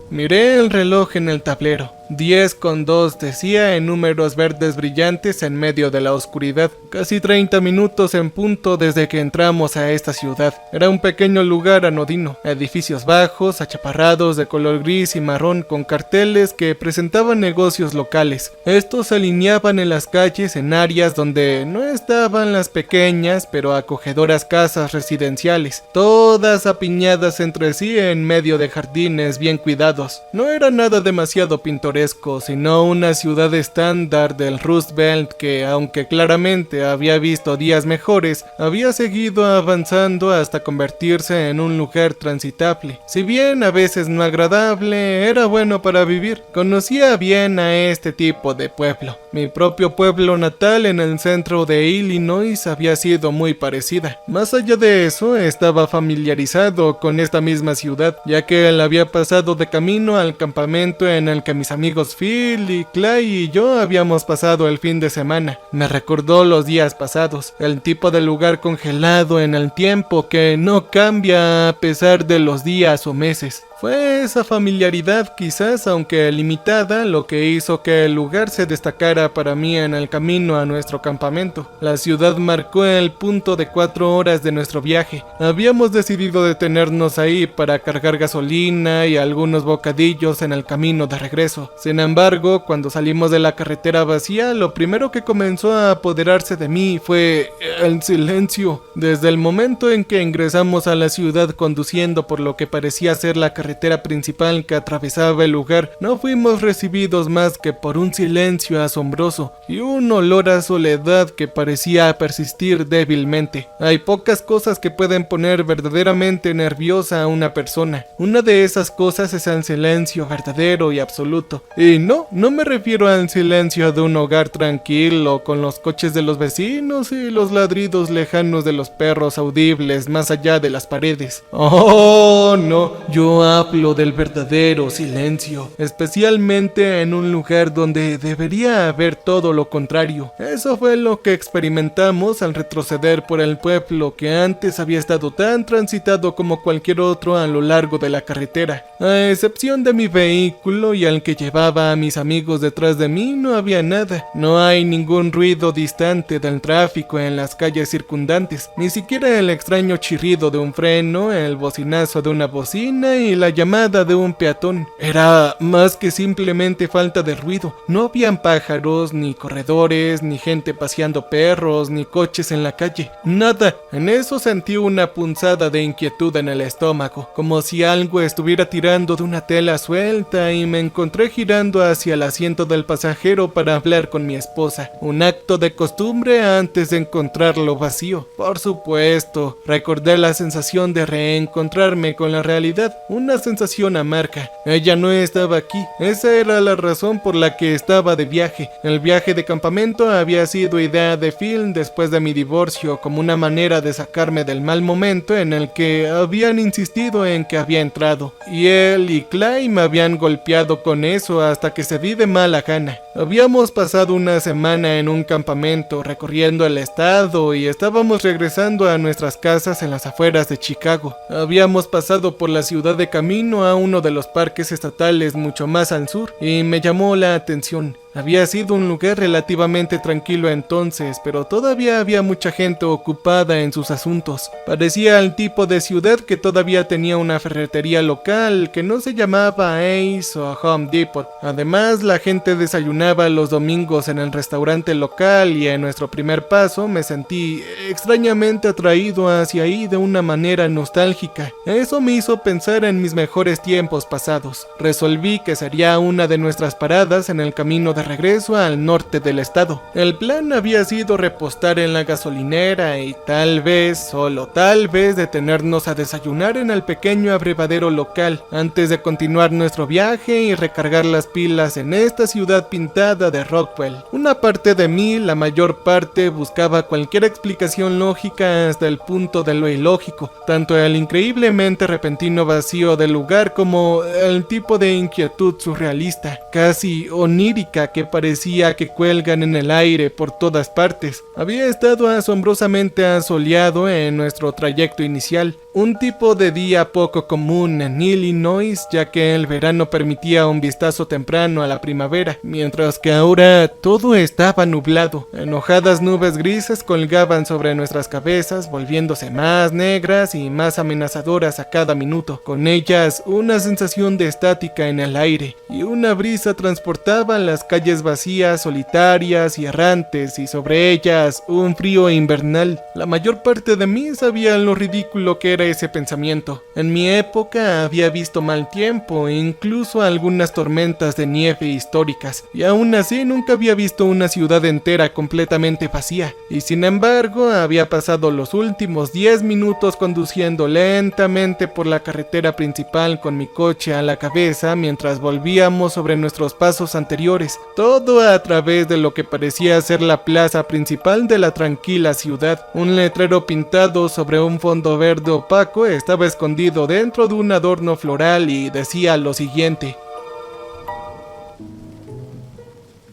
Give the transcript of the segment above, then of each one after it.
Miré el reloj en el tablero. 10:02 decía en números verdes brillantes en medio de la oscuridad. Casi 30 minutos en punto desde que entramos a esta ciudad. Era un pequeño lugar anodino, edificios bajos, achaparrados de color gris y marrón con carteles que presentaban negocios locales. Estos se alineaban en las calles en áreas donde no estaban las pequeñas pero acogedoras casas residenciales, todas apiñadas entre sí en medio de jardines bien cuidados. No era nada demasiado pintoresco, sino una ciudad estándar del Rust Belt que, aunque claramente había visto días mejores, había seguido avanzando hasta convertirse en un lugar transitable. Si bien a veces no agradable, era bueno para vivir. Conocía bien a este tipo de pueblo. Mi propio pueblo natal en el centro de Illinois había sido muy parecida. Más allá de eso, estaba familiarizado con esta misma ciudad, ya que él había pasado de camino al campamento en el que mis amigos Phil y Clay y yo habíamos pasado el fin de semana. Me recordó los días pasados, el tipo de lugar congelado en el tiempo que no cambia a pesar de los días o meses. Fue esa familiaridad, quizás aunque limitada, lo que hizo que el lugar se destacara para mí en el camino a nuestro campamento. La ciudad marcó el punto de 4 horas de nuestro viaje. Habíamos decidido detenernos ahí para cargar gasolina y algunos bocadillos en el camino de regreso. Sin embargo, cuando salimos de la carretera vacía, lo primero que comenzó a apoderarse de mí fue el silencio. Desde el momento en que ingresamos a la ciudad conduciendo por lo que parecía ser la carretera principal que atravesaba el lugar, no fuimos recibidos más que por un silencio asombroso y un olor a soledad que parecía persistir débilmente. Hay pocas cosas que pueden poner verdaderamente nerviosa a una persona. Una de esas cosas es el silencio verdadero y absoluto. Y no me refiero al silencio de un hogar tranquilo con los coches de los vecinos y los ladridos lejanos de los perros audibles más allá de las paredes. Oh, no, yo hablo del verdadero silencio, especialmente en un lugar donde debería haber todo lo contrario. Eso fue lo que experimentamos al retroceder por el pueblo que antes había estado tan transitado como cualquier otro a lo largo de la carretera. A excepción de mi vehículo y al que llevaba a mis amigos detrás de mí, no había nada. No hay ningún ruido distante del tráfico en las calles circundantes, ni siquiera el extraño chirrido de un freno, el bocinazo de una bocina y la llamada de un peatón. Era más que simplemente falta de ruido. No habían pájaros, ni corredores, ni gente paseando perros, ni coches en la calle. Nada. En eso sentí una punzada de inquietud en el estómago, como si algo estuviera tirando de una tela suelta, y me encontré girando hacia el asiento del pasajero para hablar con mi esposa. Un acto de costumbre antes de encontrarlo vacío. Por supuesto, recordé la sensación de reencontrarme con la realidad. Una sensación amarga. Ella no estaba aquí. Esa era la razón por la que estaba de viaje. El viaje de campamento había sido idea de Phil después de mi divorcio, como una manera de sacarme del mal momento en el que habían insistido en que había entrado. Y él y Clay me habían golpeado con eso hasta que cedí de mala gana. Habíamos pasado una semana en un campamento recorriendo el estado y estábamos regresando a nuestras casas en las afueras de Chicago. Habíamos pasado por la ciudad de camino a uno de los parques estatales mucho más al sur y me llamó la atención. Había sido un lugar relativamente tranquilo entonces, pero todavía había mucha gente ocupada en sus asuntos. Parecía el tipo de ciudad que todavía tenía una ferretería local que no se llamaba Ace o Home Depot. Además, la gente desayunaba los domingos en el restaurante local y en nuestro primer paso me sentí extrañamente atraído hacia ahí de una manera nostálgica. Eso me hizo pensar en mis mejores tiempos pasados. Resolví que sería una de nuestras paradas en el camino de regreso al norte del estado. El plan había sido repostar en la gasolinera y tal vez, solo tal vez, detenernos a desayunar en el pequeño abrevadero local antes de continuar nuestro viaje y recargar las pilas en esta ciudad pintada de Rockwell. Una parte de mí, la mayor parte, buscaba cualquier explicación lógica hasta el punto de lo ilógico, tanto el increíblemente repentino vacío del lugar como el tipo de inquietud surrealista, casi onírica que parecía que cuelgan en el aire por todas partes. Había estado asombrosamente asoleado en nuestro trayecto inicial, un tipo de día poco común en Illinois, ya que el verano permitía un vistazo temprano a la primavera, mientras que ahora todo estaba nublado. Enojadas nubes grises colgaban sobre nuestras cabezas, volviéndose más negras y más amenazadoras a cada minuto. Con ellas, una sensación de estática en el aire, y una brisa transportaba las calles vacías, solitarias y errantes, y sobre ellas un frío invernal. La mayor parte de mí sabía lo ridículo que era ese pensamiento. En mi época había visto mal tiempo e incluso algunas tormentas de nieve históricas, y aún así nunca había visto una ciudad entera completamente vacía. Y sin embargo, había pasado los últimos 10 minutos conduciendo lentamente por la carretera principal con mi coche a la cabeza mientras volvíamos sobre nuestros pasos anteriores, todo a través de lo que parecía ser la plaza principal de la tranquila ciudad. Un letrero pintado sobre un fondo verde opaco estaba escondido dentro de un adorno floral y decía lo siguiente: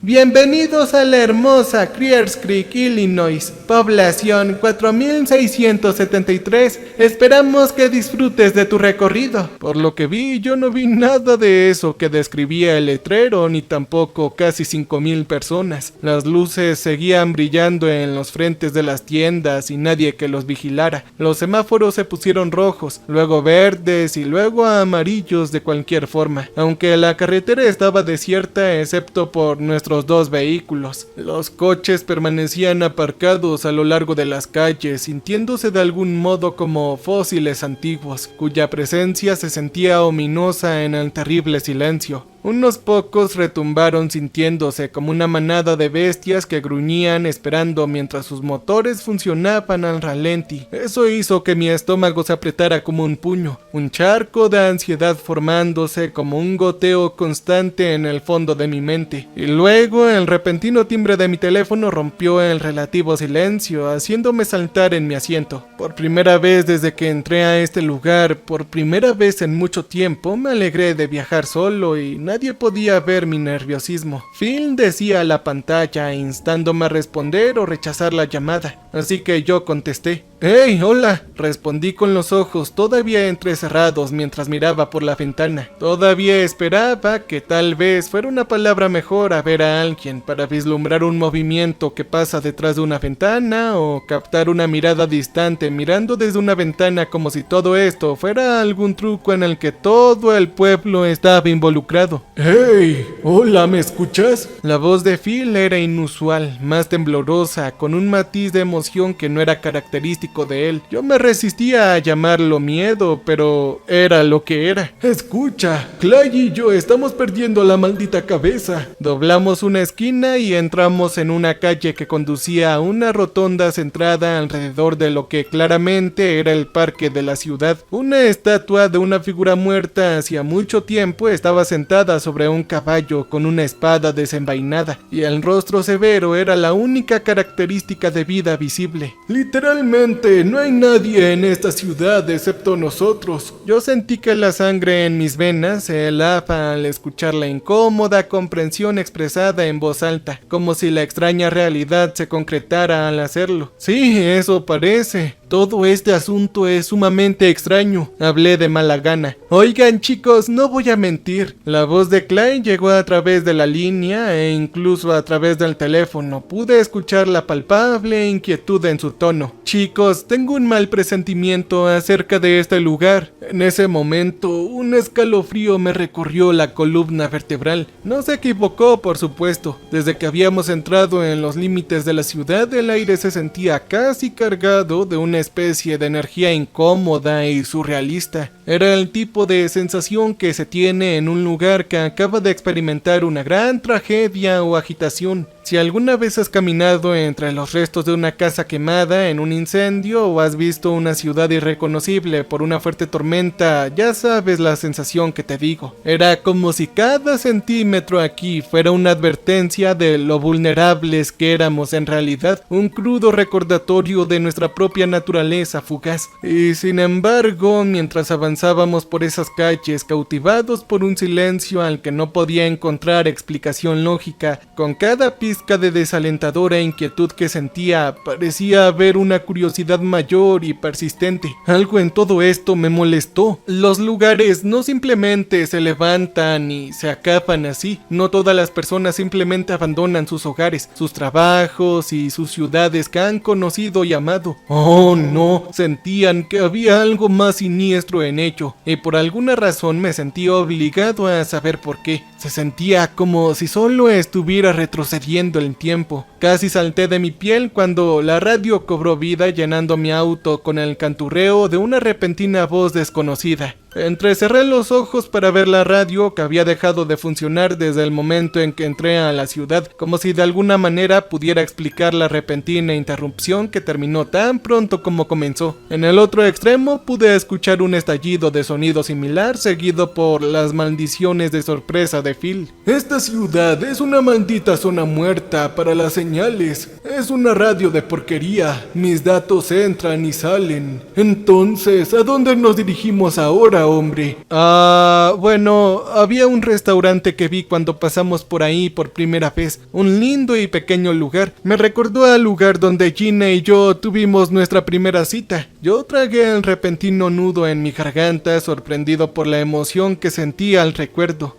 Bienvenidos a la hermosa Criers Creek, Illinois, población 4673. Esperamos que disfrutes de tu recorrido. Por lo que vi, yo no vi nada de eso que describía el letrero, ni tampoco casi 5000 personas. Las luces seguían brillando en los frentes de las tiendas y nadie que los vigilara. Los semáforos se pusieron rojos, luego verdes y luego amarillos de cualquier forma, aunque la carretera estaba desierta excepto por nuestros dos vehículos. Los coches permanecían aparcados a lo largo de las calles, sintiéndose de algún modo como fósiles antiguos, cuya presencia se sentía ominosa en el terrible silencio. Unos pocos retumbaron sintiéndose como una manada de bestias que gruñían esperando mientras sus motores funcionaban al ralentí. Eso hizo que mi estómago se apretara como un puño, un charco de ansiedad formándose como un goteo constante en el fondo de mi mente. Y luego el repentino timbre de mi teléfono rompió el relativo silencio, haciéndome saltar en mi asiento. Por primera vez desde que entré a este lugar, por primera vez en mucho tiempo, me alegré de viajar solo y nadie podía ver mi nerviosismo. Phil decía a la pantalla, instándome a responder o rechazar la llamada, así que yo contesté. ¡Hey, hola! Respondí con los ojos todavía entrecerrados mientras miraba por la ventana. Todavía esperaba que tal vez fuera una palabra mejor a ver a alguien para vislumbrar un movimiento que pasa detrás de una ventana o captar una mirada distante mirando desde una ventana, como si todo esto fuera algún truco en el que todo el pueblo estaba involucrado. ¡Hey! Hola, ¿me escuchas? La voz de Phil era inusual, más temblorosa, con un matiz de emoción que no era característico de él. Yo me resistía a llamarlo miedo, pero era lo que era. Escucha, Clay y yo estamos perdiendo la maldita cabeza. Doblamos una esquina y entramos en una calle que conducía a una rotonda centrada alrededor de lo que claramente era el parque de la ciudad. Una estatua de una figura muerta hacía mucho tiempo estaba sentada sobre un caballo con una espada desenvainada, y el rostro severo era la única característica de vida visible. Literalmente no hay nadie en esta ciudad excepto nosotros. Yo sentí que la sangre en mis venas se helaba al escuchar la incómoda comprensión expresada en voz alta, como si la extraña realidad se concretara al hacerlo. Sí, eso parece. Todo este asunto es sumamente extraño, hablé de mala gana. Oigan chicos, no voy a mentir. La voz de Clay llegó a través de la línea e incluso a través del teléfono. Pude escuchar la palpable inquietud en su tono. Chicos, tengo un mal presentimiento acerca de este lugar. En ese momento, un escalofrío me recorrió la columna vertebral. No se equivocó, por supuesto. Desde que habíamos entrado en los límites de la ciudad, el aire se sentía casi cargado de una especie de energía incómoda y surrealista. Era el tipo de sensación que se tiene en un lugar que acaba de experimentar una gran tragedia o agitación. Si alguna vez has caminado entre los restos de una casa quemada en un incendio o has visto una ciudad irreconocible por una fuerte tormenta, ya sabes la sensación que te digo. Era como si cada centímetro aquí fuera una advertencia de lo vulnerables que éramos en realidad, un crudo recordatorio de nuestra propia naturaleza fugaz. Y sin embargo, mientras avanzábamos por esas calles cautivados por un silencio al que no podía encontrar explicación lógica, con cada pizca de desalentadora inquietud que sentía, parecía haber una curiosidad mayor y persistente. Algo en todo esto me molestó. Los lugares no simplemente se levantan y se acaban así. No todas las personas simplemente abandonan sus hogares, sus trabajos y sus ciudades que han conocido y amado. Oh no, sentían que había algo más siniestro en ello, y por alguna razón me sentí obligado a saber por qué. Se sentía como si solo estuviera retrocediendo el tiempo. Casi salté de mi piel cuando la radio cobró vida, llenando mi auto con el canturreo de una repentina voz desconocida. Entrecerré los ojos para ver la radio, que había dejado de funcionar desde el momento en que entré a la ciudad, como si de alguna manera pudiera explicar la repentina interrupción que terminó tan pronto como comenzó. En el otro extremo pude escuchar un estallido de sonido similar, seguido por las maldiciones de sorpresa de Phil. Esta ciudad es una maldita zona muerta para las señales. Es una radio de porquería. Mis datos entran y salen. Entonces, ¿a dónde nos dirigimos ahora, hombre? Bueno, había un restaurante que vi cuando pasamos por ahí por primera vez. Un lindo y pequeño lugar. Me recordó al lugar donde Gina y yo tuvimos nuestra primera cita. Yo tragué el repentino nudo en mi garganta, sorprendido por la emoción que sentía al recuerdo.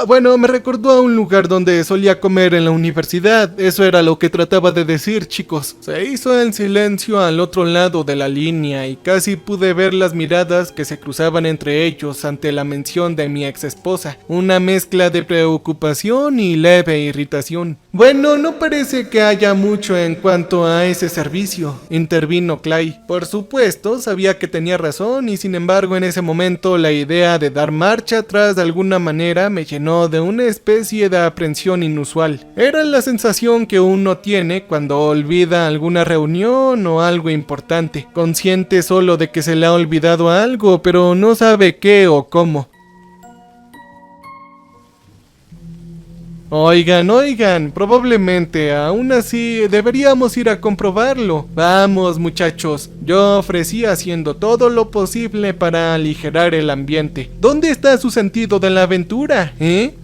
Bueno, me recordó a un lugar donde solía comer en la universidad. Eso era lo que trataba de decir, chicos. Se hizo el silencio al otro lado de la línea y casi pude ver las miradas que se cruzaban entre ellos ante la mención de mi ex esposa. Una mezcla de preocupación y leve irritación. Bueno, no parece que haya mucho en cuanto a ese servicio, intervino Clay. Por supuesto, sabía que tenía razón y sin embargo en ese momento la idea de dar marcha atrás de alguna manera me llenó de una especie de aprensión inusual. Era la sensación que uno tiene cuando olvida alguna reunión o algo importante, consciente solo de que se le ha olvidado algo, pero no sabe qué o cómo. Oigan, probablemente, aún así, deberíamos ir a comprobarlo. Vamos, muchachos, yo ofrecí haciendo todo lo posible para aligerar el ambiente. ¿Dónde está su sentido de la aventura,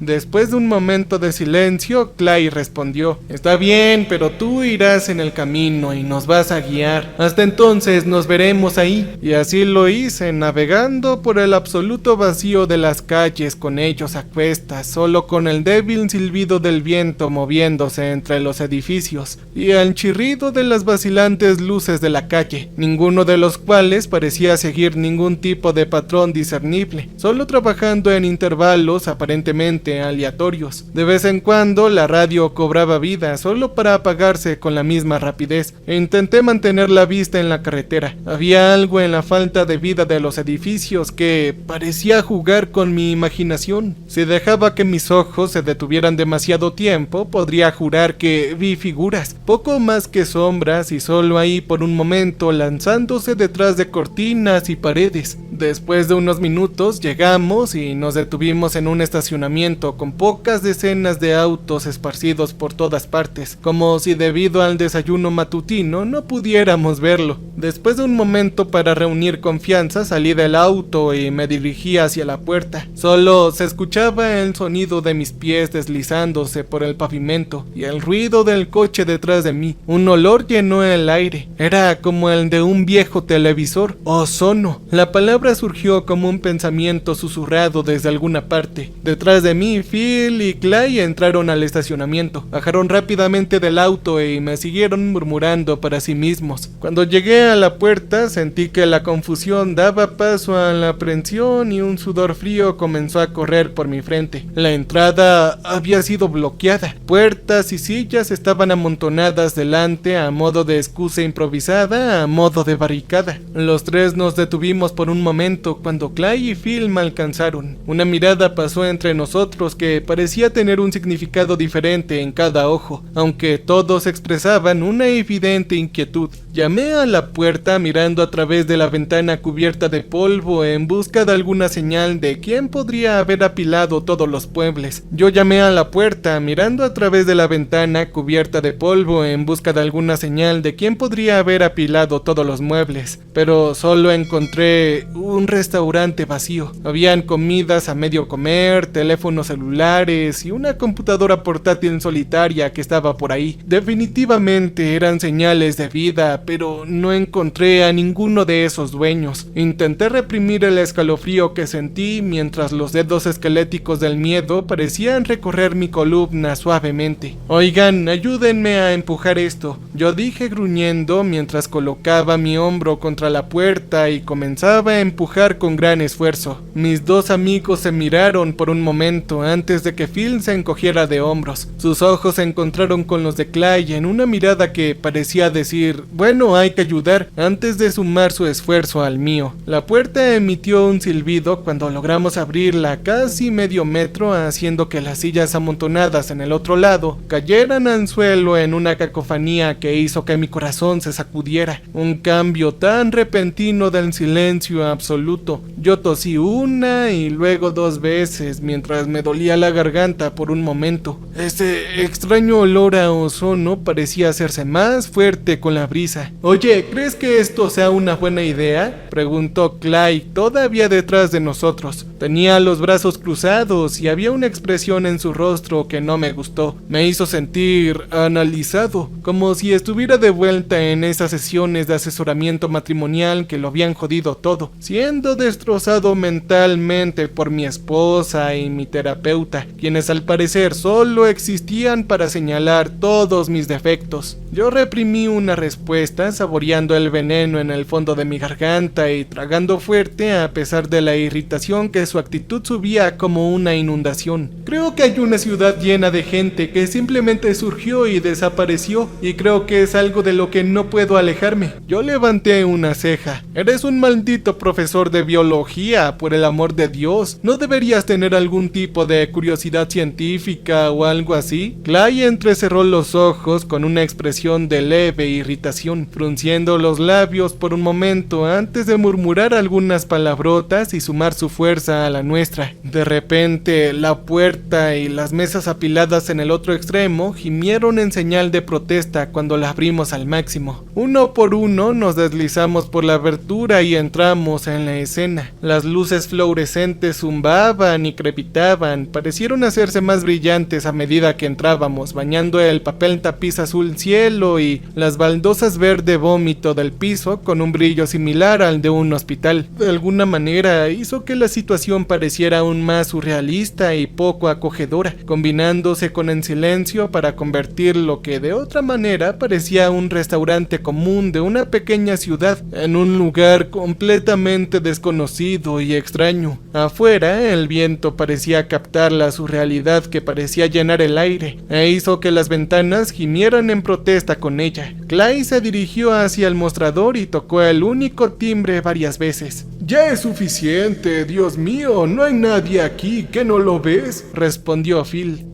Después de un momento de silencio, Clay respondió: Está bien, pero tú irás en el camino y nos vas a guiar. Hasta entonces nos veremos ahí. Y así lo hice, navegando por el absoluto vacío de las calles con ellos a cuestas, solo con el débil silbido del viento moviéndose entre los edificios y el chirrido de las vacilantes luces de la calle, ninguno de los cuales parecía seguir ningún tipo de patrón discernible, solo trabajando en intervalos aparentemente aleatorios. De vez en cuando la radio cobraba vida, solo para apagarse con la misma rapidez, e intenté mantener la vista en la carretera. Había algo en la falta de vida de los edificios que parecía jugar con mi imaginación. Si dejaba que mis ojos se detuvieran demasiado tiempo, podría jurar que vi figuras, poco más que sombras, y solo ahí por un momento lanzándose detrás de cortinas y paredes. Después de unos minutos llegamos y nos detuvimos en un estacionamiento con pocas decenas de autos esparcidos por todas partes, como si debido al desayuno matutino no pudiéramos verlo. Después de un momento para reunir confianza, salí del auto y me dirigí hacia la puerta. Solo se escuchaba el sonido de mis pies deslizándose por el pavimento y el ruido del coche detrás de mí. Un olor llenó el aire. Era como el de un viejo televisor. Ozono. La palabra surgió como un pensamiento susurrado desde alguna parte. Detrás de mí, Phil y Clay entraron al estacionamiento. Bajaron rápidamente del auto y me siguieron murmurando para sí mismos. Cuando llegué a la puerta, sentí que la confusión daba paso a la aprensión y un sudor frío comenzó a correr por mi frente. La entrada había sido bloqueada. Puertas y sillas estaban amontonadas delante a modo de excusa improvisada, a modo de barricada. Los tres nos detuvimos por un momento cuando Clay y Phil me alcanzaron. Una mirada pasó entre nosotros que parecía tener un significado diferente en cada ojo, aunque todos expresaban una evidente inquietud. Llamé a la puerta mirando a través de la ventana cubierta de polvo en busca de alguna señal de quién podría haber apilado todos los muebles. Yo llamé a la puerta mirando a través de la ventana cubierta de polvo en busca de alguna señal de quién podría haber apilado todos los muebles, pero solo encontré un restaurante vacío. Habían comidas a medio comer, teléfonos celulares y una computadora portátil solitaria que estaba por ahí. Definitivamente eran señales de vida, pero no encontré a ninguno de esos dueños. Intenté reprimir el escalofrío que sentí mientras los dedos esqueléticos del miedo parecían recorrer mi columna suavemente. Oigan, ayúdenme a empujar esto, yo dije gruñendo mientras colocaba mi hombro contra la puerta y comenzaba a empujar con gran esfuerzo. Mis dos amigos se miraron por un momento antes de que Phil se encogiera de hombros. Sus ojos se encontraron con los de Clay en una mirada que parecía decir, bueno, hay que ayudar, antes de sumar su esfuerzo al mío. La puerta emitió un silbido cuando logramos abrirla casi medio metro, haciendo que las sillas amontonadas en el otro lado cayeran al suelo en una cacofonía que hizo que mi corazón se sacudiera. Un cambio tan repentino del silencio absoluto. Yo tosí una y luego dos veces mientras me dolía la garganta por un momento. Ese extraño olor a ozono parecía hacerse más fuerte con la brisa. Oye, ¿crees que esto sea una buena idea?, preguntó Clay, todavía detrás de nosotros. Tenía los brazos cruzados y había una expresión en su rostro que no me gustó. Me hizo sentir analizado, como si estuviera de vuelta en esas sesiones de asesoramiento matrimonial que lo habían jodido todo, siendo destrozado mentalmente por mi esposa y mi terapeuta, quienes al parecer solo existían para señalar todos mis defectos. Yo reprimí una respuesta, saboreando el veneno en el fondo de mi garganta y tragando fuerte a pesar de la irritación que su actitud subía como una inundación. Creo que hay una ciudad llena de gente que simplemente surgió y desapareció, y creo que es algo de lo que no puedo alejarme. Yo levanté una ceja. Eres un maldito profesor de biología, por el amor de Dios. ¿No deberías tener algún tipo de curiosidad científica o algo así? Clay entrecerró los ojos con una expresión de leve irritación, frunciendo los labios por un momento antes de murmurar algunas palabrotas y sumar su fuerza a la nuestra. De repente, la puerta y las mesas apiladas en el otro extremo gimieron en señal de protesta cuando la abrimos al máximo. Uno por uno nos deslizamos por la abertura y entramos en la escena. Las luces fluorescentes zumbaban y crepitaban, parecieron hacerse más brillantes a medida que entrábamos, bañando el papel tapiz azul cielo y las baldosas verde vómito del piso con un brillo similar al de un hospital. De alguna manera hizo que la situación pareciera aún más surrealista y poco acogedora, combinándose con el silencio para convertir lo que de otra manera parecía un restaurante común de una pequeña ciudad en un lugar completamente desconocido y extraño. Afuera, el viento parecía captar la surrealidad que parecía llenar el aire, e hizo que las ventanas gimieran en protesta con ella. Clay se dirigió hacia el mostrador y tocó el único timbre varias veces. «Ya es suficiente, Dios mío, no hay nadie aquí, ¿qué no lo ves?», respondió Phil.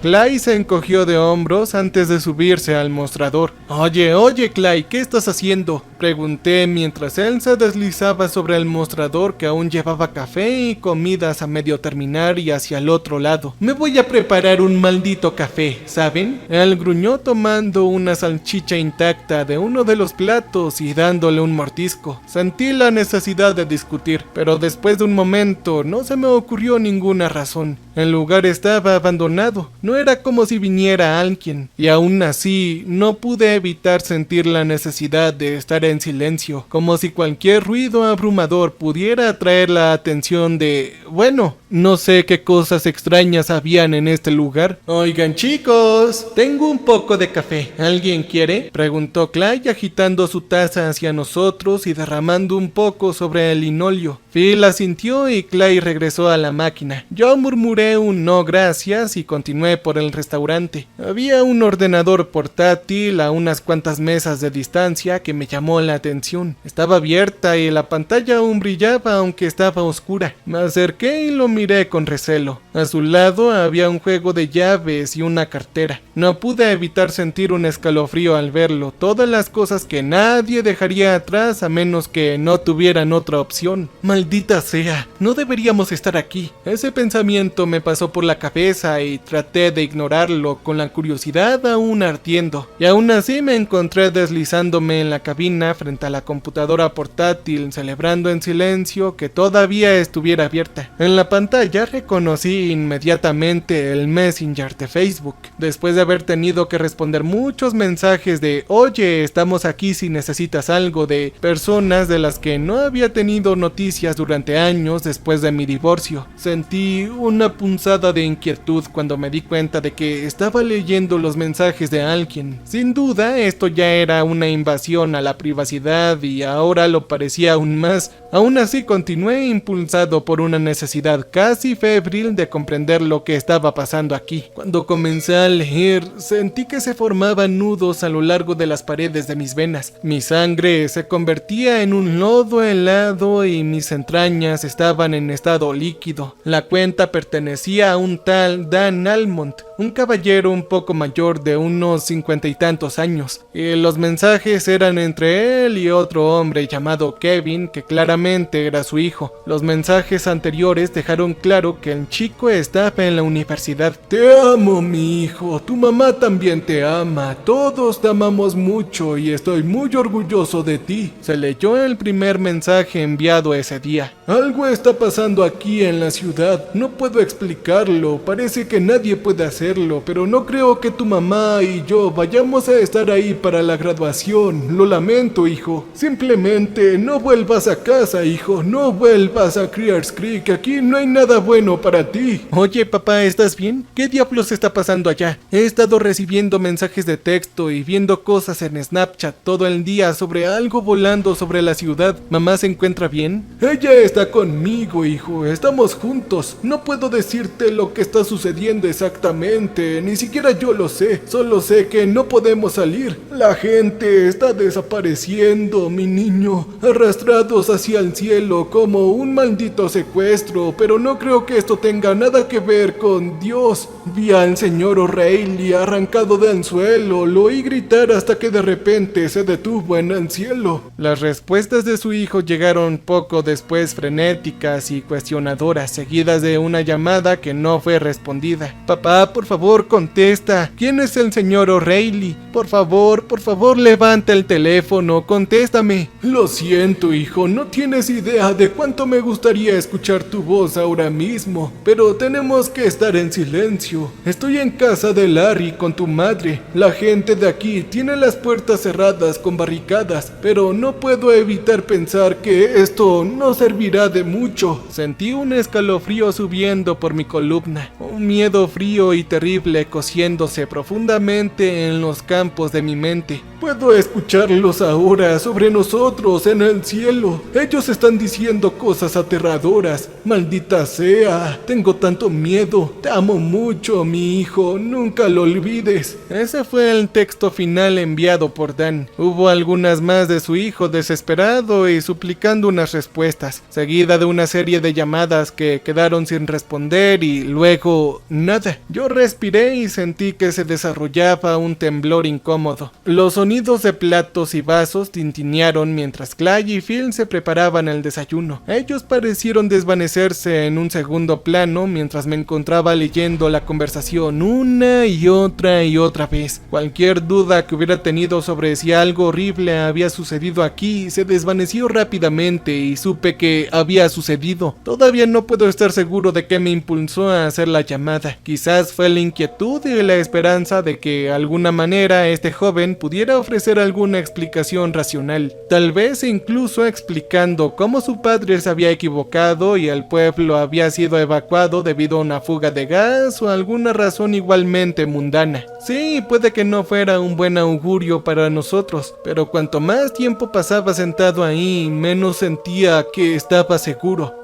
Clay se encogió de hombros antes de subirse al mostrador. Oye, Clay, ¿qué estás haciendo?, pregunté mientras él se deslizaba sobre el mostrador que aún llevaba café y comidas a medio terminar y hacia el otro lado. Me voy a preparar un maldito café, ¿saben? Él gruñó tomando una salchicha intacta de uno de los platos y dándole un mordisco. Sentí la necesidad de discutir, pero después de un momento no se me ocurrió ninguna razón. El lugar estaba abandonado, no era como si viniera alguien, y aún así no pude evitar sentir la necesidad de estar en silencio, como si cualquier ruido abrumador pudiera atraer la atención de, bueno, No sé qué cosas extrañas habían en este lugar. Oigan chicos, tengo un poco de café. ¿Alguien quiere? Preguntó Clay agitando su taza hacia nosotros y derramando un poco sobre el linóleo. Phil asintió y Clay regresó a la máquina. Yo murmuré un no gracias y continué por el restaurante. Había un ordenador portátil a unas cuantas mesas de distancia que me llamó la atención. Estaba abierta y la pantalla aún brillaba aunque estaba oscura. Me acerqué y lo miré con recelo. A su lado había un juego de llaves y una cartera. No pude evitar sentir un escalofrío al verlo. Todas las cosas que nadie dejaría atrás a menos que no tuvieran otra opción. Maldita sea, no deberíamos estar aquí. Ese pensamiento me pasó por la cabeza y traté de ignorarlo con la curiosidad aún ardiendo. Y aún así me encontré deslizándome en la cabina frente a la computadora portátil, celebrando en silencio que todavía estuviera abierta. En la pantalla reconocí inmediatamente el Messenger de Facebook. Después de haber tenido que responder muchos mensajes de "Oye, estamos aquí si necesitas algo", de personas de las que no había tenido noticias durante años después de mi divorcio, sentí una punzada de inquietud cuando me di cuenta de que estaba leyendo los mensajes de alguien. Sin duda, esto ya era una invasión a la privacidad y ahora lo parecía aún más. Aún así, continué impulsado por una necesidad casi febril de comprender lo que estaba pasando aquí. Cuando comencé a leer, sentí que se formaban nudos a lo largo de las paredes de mis venas. Mi sangre se convertía en un lodo helado y mis entrañas estaban en estado líquido. La cuenta pertenecía a un tal Dan Almond, un caballero un poco mayor de unos 50 y tantos años. Y los mensajes eran entre él y otro hombre llamado Kevin, que claramente era su hijo. Los mensajes anteriores dejaron claro que el chico estaba en la universidad. "Te amo, mi hijo, tu mamá también te ama, todos te amamos mucho y estoy muy orgulloso de ti", se leyó el primer mensaje enviado ese día. "Algo está pasando aquí en la ciudad, no puedo explicarlo, parece que nadie puede hacerlo, pero no creo que tu mamá y yo vayamos a estar ahí para la graduación, lo lamento, hijo, simplemente no vuelvas a casa, hijo, no vuelvas a Criers Creek, aquí no hay nada bueno para ti". Oye papá, ¿estás bien? ¿Qué diablos está pasando allá? He estado recibiendo mensajes de texto y viendo cosas en Snapchat todo el día sobre algo volando sobre la ciudad. ¿Mamá se encuentra bien? Ella está conmigo, hijo, estamos juntos. No puedo decirte lo que está sucediendo exactamente, ni siquiera yo lo sé, solo sé que no podemos salir. La gente está desapareciendo, mi niño, arrastrados hacia el cielo como un maldito secuestro, pero no creo que esto tenga nada que ver con Dios. Vi al señor O'Reilly arrancado del suelo, lo oí gritar hasta que de repente se detuvo en el cielo. Las respuestas de su hijo llegaron poco después, frenéticas y cuestionadoras, seguidas de una llamada que no fue respondida. Papá, por favor, contesta. ¿Quién es el señor O'Reilly? Por favor, levanta el teléfono, contéstame. Lo siento, hijo, no tienes idea de cuánto me gustaría escuchar tu voz ahora mismo, pero tenemos que estar en silencio. Estoy en casa de Larry con tu madre. La gente de aquí tiene las puertas cerradas con barricadas, pero no puedo evitar pensar que esto no servirá de mucho. Sentí un escalofrío subiendo por mi columna, un miedo frío y terrible cociéndose profundamente en los campos de mi mente. Puedo escucharlos ahora sobre nosotros en el cielo. Ellos están diciendo cosas aterradoras. Maldita sea, tengo tanto miedo. Te amo mucho, mi hijo, nunca lo olvides. Ese fue el texto final enviado por Dan. Hubo algunas más de su hijo desesperado y suplicando unas respuestas, seguida de una serie de llamadas que quedaron sin responder y luego nada. Yo respiré y sentí que se desarrollaba un temblor incómodo. Los sonidos de platos y vasos tintinearon mientras Clay y Phil se preparaban el desayuno. Ellos parecieron desvanecerse en un segundo plano mientras me encontraba leyendo la conversación una y otra vez. Cualquier duda que hubiera tenido sobre si algo horrible había sucedido aquí se desvaneció rápidamente y supe que había sucedido. Todavía no puedo estar seguro de qué me impulsó a hacer la llamada. Quizás fue la inquietud y la esperanza de que de alguna manera este joven pudiera ofrecer alguna explicación racional. Tal vez incluso explicando cómo su padre se había equivocado y el pueblo había sido evacuado debido a una fuga de gas o alguna razón igualmente mundana. Sí, puede que no fuera un buen augurio para nosotros, pero cuanto más tiempo pasaba sentado ahí, menos sentía que estaba seguro.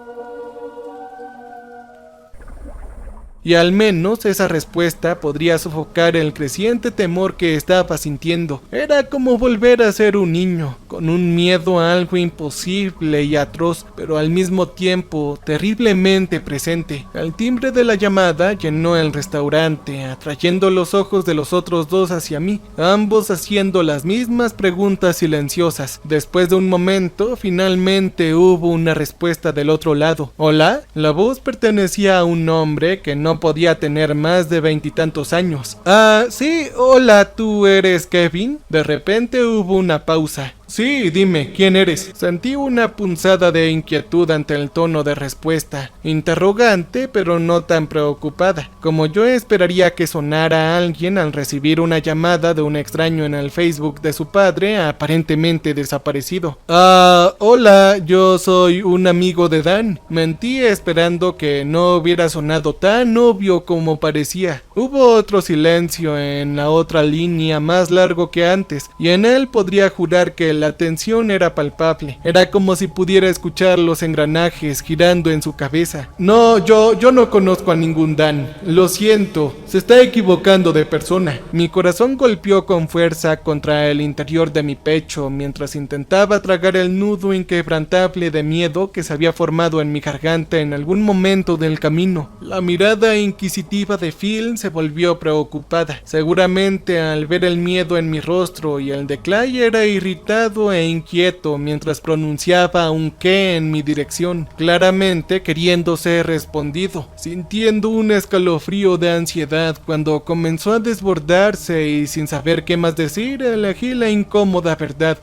Y al menos esa respuesta podría sofocar el creciente temor que estaba sintiendo. Era como volver a ser un niño, con un miedo a algo imposible y atroz, pero al mismo tiempo terriblemente presente. El timbre de la llamada llenó el restaurante, atrayendo los ojos de los otros dos hacia mí, ambos haciendo las mismas preguntas silenciosas. Después de un momento, finalmente hubo una respuesta del otro lado. ¿Hola? La voz pertenecía a un hombre que no podía tener más de 20 y tantos años. Ah, sí, hola, ¿tú eres Kevin? De repente hubo una pausa. Sí, dime, ¿quién eres? Sentí una punzada de inquietud ante el tono de respuesta, interrogante pero no tan preocupada, como yo esperaría que sonara alguien al recibir una llamada de un extraño en el Facebook de su padre aparentemente desaparecido. Hola, yo soy un amigo de Dan. Mentí esperando que no hubiera sonado tan obvio como parecía. Hubo otro silencio en la otra línea más largo que antes, y en él podría jurar que la tensión era palpable. Era como si pudiera escuchar los engranajes girando en su cabeza. No, yo no conozco a ningún Dan. Lo siento, se está equivocando de persona. Mi corazón golpeó con fuerza contra el interior de mi pecho mientras intentaba tragar el nudo inquebrantable de miedo que se había formado en mi garganta en algún momento del camino. La mirada inquisitiva de Phil se volvió preocupada. Seguramente al ver el miedo en mi rostro, y el de Clay era irritado e inquieto mientras pronunciaba un qué en mi dirección, claramente queriendo ser respondido, sintiendo un escalofrío de ansiedad cuando comenzó a desbordarse y sin saber qué más decir, elegí la incómoda verdad.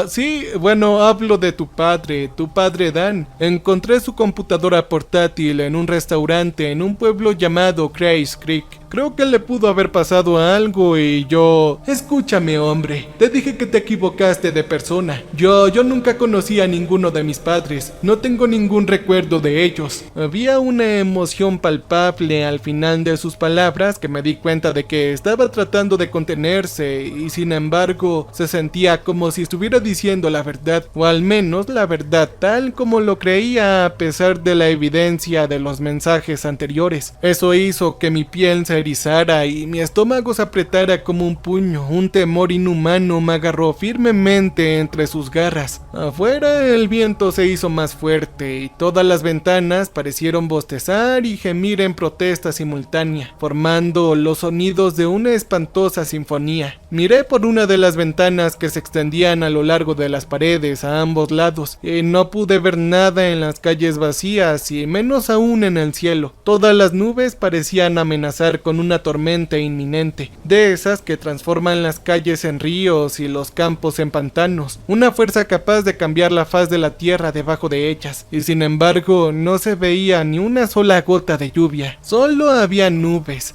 Sí, bueno, hablo de tu padre Dan. Encontré su computadora portátil en un restaurante en un pueblo llamado Grace Creek. Creo que le pudo haber pasado algo y yo... Escúchame, hombre, te dije que te equivocaste de persona. Yo nunca conocí a ninguno de mis padres, no tengo ningún recuerdo de ellos. Había una emoción palpable al final de sus palabras que me di cuenta de que estaba tratando de contenerse y sin embargo se sentía como si estuviera diciendo la verdad, o al menos la verdad tal como lo creía a pesar de la evidencia de los mensajes anteriores. Eso hizo que mi piel se erizara y mi estómago se apretara como un puño. Un temor inhumano me agarró firmemente entre sus garras. Afuera el viento se hizo más fuerte y todas las ventanas parecieron bostezar y gemir en protesta simultánea, formando los sonidos de una espantosa sinfonía. Miré por una de las ventanas que se extendían a lo largo de las paredes a ambos lados y no pude ver nada en las calles vacías y menos aún en el cielo. Todas las nubes parecían amenazar con una tormenta inminente, de esas que transforman las calles en ríos y los campos en pantanos, una fuerza capaz de cambiar la faz de la tierra debajo de ellas, y sin embargo no se veía ni una sola gota de lluvia. Solo había nubes,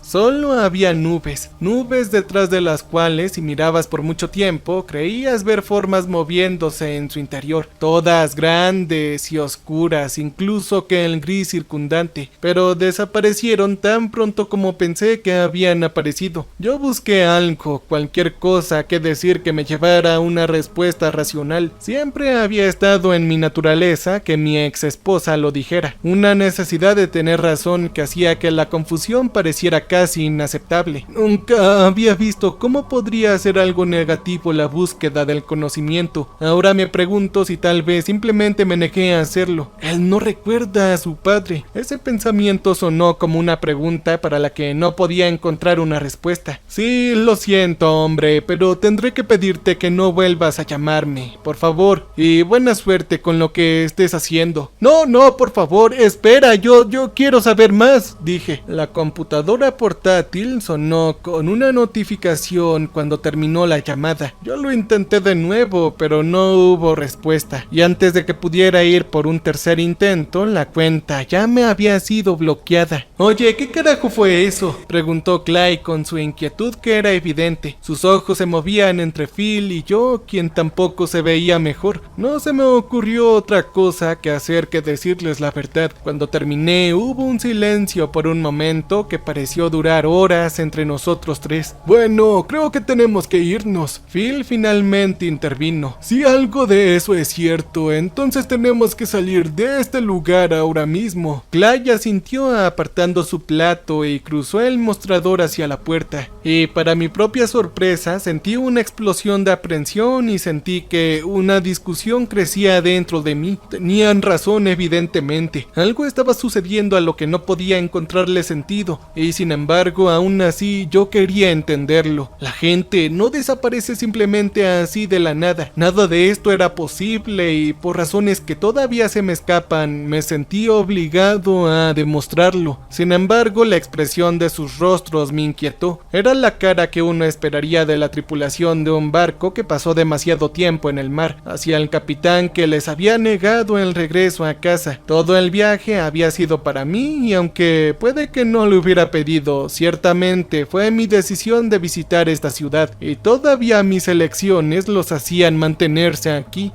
nubes detrás de las cuales si mirabas por mucho tiempo creías ver formas moviéndose en su interior, todas grandes y oscuras, incluso que el gris circundante, pero desaparecieron tan pronto como pensé que habían aparecido. Yo busqué algo, cualquier cosa que decir que me llevara a una respuesta racional. Siempre había estado en mi naturaleza que mi ex esposa lo dijera, una necesidad de tener razón que hacía que la confusión pareciera casi inaceptable. Nunca había visto cómo podría ser algo negativo la búsqueda del conocimiento. Ahora me pregunto si tal vez simplemente me negué a hacerlo. Él no recuerda a su padre. Ese pensamiento sonó como una pregunta para la que no podía encontrar una respuesta. Sí, lo siento, hombre, pero tendré que pedirte que no vuelvas a llamarme, por favor, y buena suerte con lo que estés haciendo. No, por favor, espera, yo quiero saber más, dije. La computadora portátil sonó con una notificación cuando terminó la llamada. Yo lo intenté de nuevo, pero no hubo respuesta, y antes de que pudiera ir por un tercer intento, la cuenta ya me había sido bloqueada. Oye, ¿qué carajo fue eso? preguntó Clay con su inquietud que era evidente. Sus ojos se movían entre Phil y yo, quien tampoco se veía mejor. No se me ocurrió otra cosa que hacer que decirles la verdad. Cuando terminé, hubo un silencio por un momento que pareció durar horas entre nosotros tres. Bueno, creo que tenemos que irnos. Phil finalmente intervino. Si algo de eso es cierto, entonces tenemos que salir de este lugar ahora mismo. Clay asintió apartando su plato y cruzó el mostrador hacia la puerta. Y para mi propia sorpresa, sentí una explosión de aprensión y sentí que una discusión crecía dentro de mí. Tenían razón evidentemente. Algo estaba sucediendo a lo que no podía encontrarle sentido. Y sin embargo, aún así, yo quería entenderlo. La gente no desaparece simplemente así de la nada. Nada de esto era posible y por razones que todavía se me escapan, me sentí obligado a demostrarlo. Sin embargo, la expresión de sus rostros me inquietó. Era la cara que uno esperaría de la tripulación de un barco que pasó demasiado tiempo en el mar, hacia el capitán que les había negado el regreso a casa. Todo el viaje había sido para mí y aunque puede que no lo hubiera pedido, ciertamente fue mi decisión de visitar esta ciudad y todavía mis elecciones los hacían mantenerse aquí.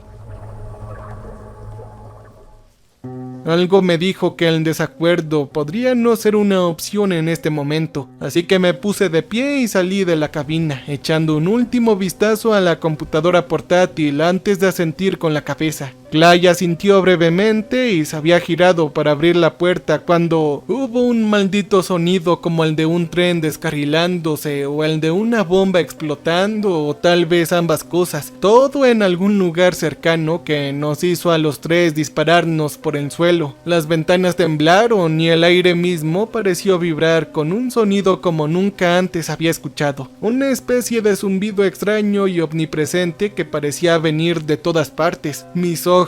Algo me dijo que el desacuerdo podría no ser una opción en este momento, así que me puse de pie y salí de la cabina, echando un último vistazo a la computadora portátil antes de asentir con la cabeza. Clay asintió brevemente y se había girado para abrir la puerta cuando hubo un maldito sonido como el de un tren descarrilándose o el de una bomba explotando o tal vez ambas cosas, todo en algún lugar cercano que nos hizo a los tres dispararnos por el suelo. Las ventanas temblaron y el aire mismo pareció vibrar con un sonido como nunca antes había escuchado, una especie de zumbido extraño y omnipresente que parecía venir de todas partes. Mis ojos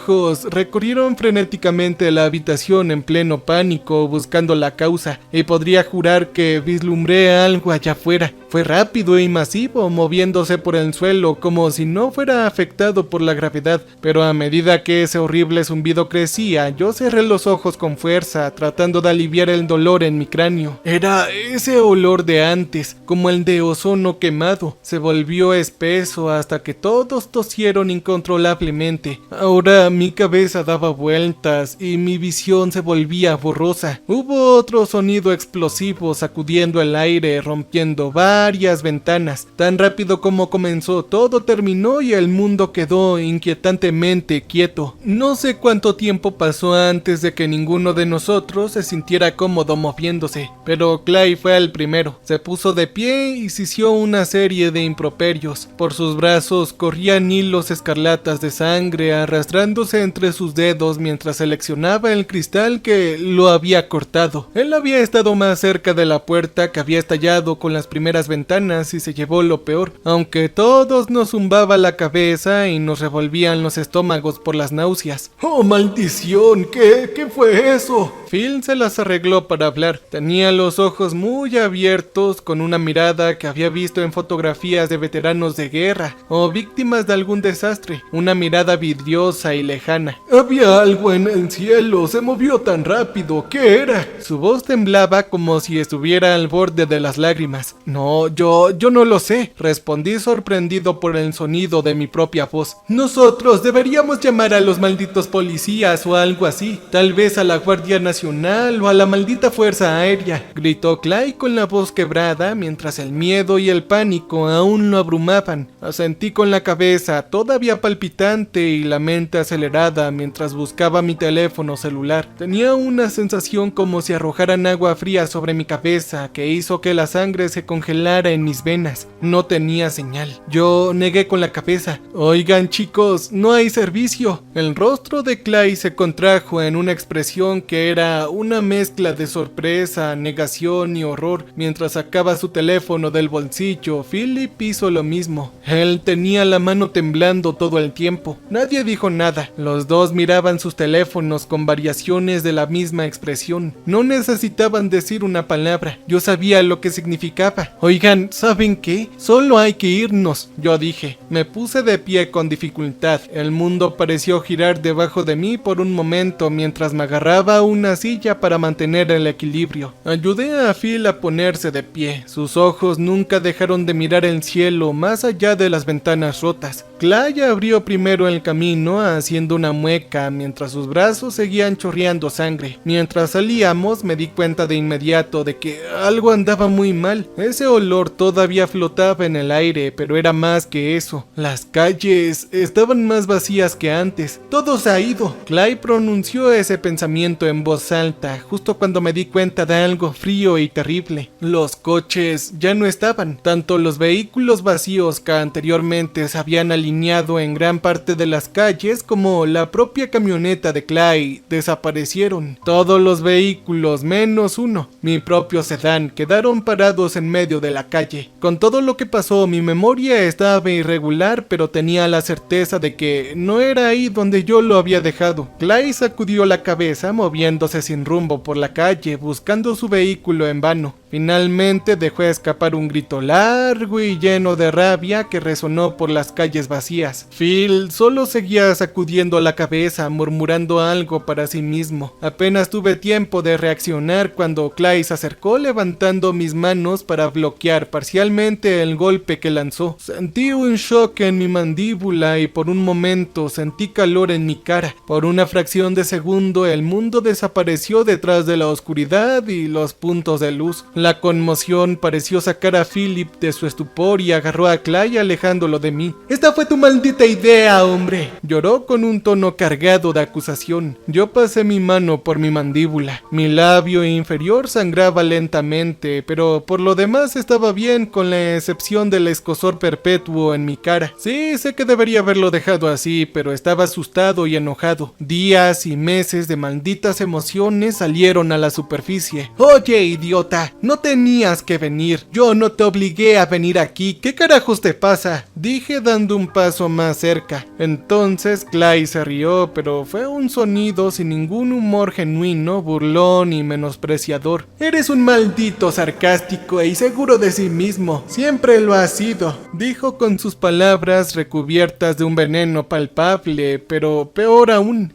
recorrieron frenéticamente la habitación en pleno pánico buscando la causa, y podría jurar que vislumbré algo allá afuera. Fue rápido y masivo, moviéndose por el suelo como si no fuera afectado por la gravedad, pero a medida que ese horrible zumbido crecía, yo cerré los ojos con fuerza, tratando de aliviar el dolor en mi cráneo. Era ese olor de antes, como el de ozono quemado. Se volvió espeso hasta que todos tosieron incontrolablemente. Ahora mi cabeza daba vueltas y mi visión se volvía borrosa. Hubo otro sonido explosivo sacudiendo el aire, rompiendo varias ventanas. Tan rápido como comenzó, todo terminó y el mundo quedó inquietantemente quieto. No sé cuánto tiempo pasó antes de que ninguno de nosotros se sintiera cómodo moviéndose, pero Clay fue el primero. Se puso de pie y sisió una serie de improperios. Por sus brazos corrían hilos escarlatas de sangre arrastrándose entre sus dedos mientras seleccionaba el cristal que lo había cortado. Él había estado más cerca de la puerta que había estallado con las primeras ventanas y se llevó lo peor, aunque todos nos zumbaba la cabeza y nos revolvían los estómagos por las náuseas. ¡Oh, maldición! ¿Qué fue eso? Phil se las arregló para hablar. Tenía los ojos muy abiertos, con una mirada que había visto en fotografías de veteranos de guerra o víctimas de algún desastre, una mirada vidriosa y lejana. Había algo en el cielo, se movió tan rápido, ¿qué era? Su voz temblaba como si estuviera al borde de las lágrimas. No, yo no lo sé, respondí sorprendido por el sonido de mi propia voz. Nosotros deberíamos llamar a los malditos policías o algo así, tal vez a la Guardia Nacional o a la maldita Fuerza Aérea, gritó Clay con la voz quebrada mientras el miedo y el pánico aún lo abrumaban. Asentí con la cabeza todavía palpitante y la mente acelerada mientras buscaba mi teléfono celular. Tenía una sensación como si arrojaran agua fría sobre mi cabeza que hizo que la sangre se congelara en mis venas. No tenía señal. Yo negué con la cabeza. Oigan chicos, no hay servicio. El rostro de Clay se contrajo en una expresión que era una mezcla de sorpresa, negación y horror. Mientras sacaba su teléfono del bolsillo, Philip hizo lo mismo. Él tenía la mano temblando todo el tiempo. Nadie dijo nada. nada. Los dos miraban sus teléfonos con variaciones de la misma expresión. No necesitaban decir una palabra. Yo sabía lo que significaba. Oigan, ¿saben qué? Solo hay que irnos, yo dije. Me puse de pie con dificultad. El mundo pareció girar debajo de mí por un momento mientras me agarraba a una silla para mantener el equilibrio. Ayudé a Phil a ponerse de pie. Sus ojos nunca dejaron de mirar el cielo más allá de las ventanas rotas. Clay abrió primero el camino haciendo una mueca mientras sus brazos seguían chorreando sangre. Mientras salíamos me di cuenta de inmediato de que algo andaba muy mal. Ese olor todavía flotaba en el aire, pero era más que eso. Las calles estaban más vacías que antes. Todo se ha ido. Clay pronunció ese pensamiento en voz alta, justo cuando me di cuenta de algo frío y terrible. Los coches ya no estaban. Tanto los vehículos vacíos que anteriormente se habían alineado en gran parte de las calles como la propia camioneta de Clay desaparecieron. Todos los vehículos menos uno, mi propio sedán, quedaron parados en medio de la calle. Con todo lo que pasó, mi memoria estaba irregular, pero tenía la certeza de que no era ahí donde yo lo había dejado. Clay sacudió la cabeza moviéndose sin rumbo por la calle buscando su vehículo en vano. Finalmente dejó escapar un grito largo y lleno de rabia que resonó por las calles vacías. Phil solo seguía sacudiendo la cabeza, murmurando algo para sí mismo. Apenas tuve tiempo de reaccionar cuando Clay se acercó levantando mis manos para bloquear parcialmente el golpe que lanzó. Sentí un shock en mi mandíbula y por un momento sentí calor en mi cara. Por una fracción de segundo el mundo desapareció detrás de la oscuridad y los puntos de luz. La conmoción pareció sacar a Philip de su estupor y agarró a Clay alejándolo de mí. «¡Esta fue tu maldita idea, hombre!», lloró con un tono cargado de acusación. Yo pasé mi mano por mi mandíbula. Mi labio inferior sangraba lentamente, pero por lo demás estaba bien, con la excepción del escozor perpetuo en mi cara. Sí, sé que debería haberlo dejado así, pero estaba asustado y enojado. Días y meses de malditas emociones salieron a la superficie. «Oye, idiota, no tenías que venir. Yo no te obligué a venir aquí. ¿Qué carajos te pasa?», dije dando un paso más cerca. Entonces Clay se rió, pero fue un sonido sin ningún humor genuino, burlón y menospreciador. «Eres un maldito sarcástico e inseguro de sí mismo. Siempre lo has sido», dijo con sus palabras recubiertas de un veneno palpable, pero peor aún.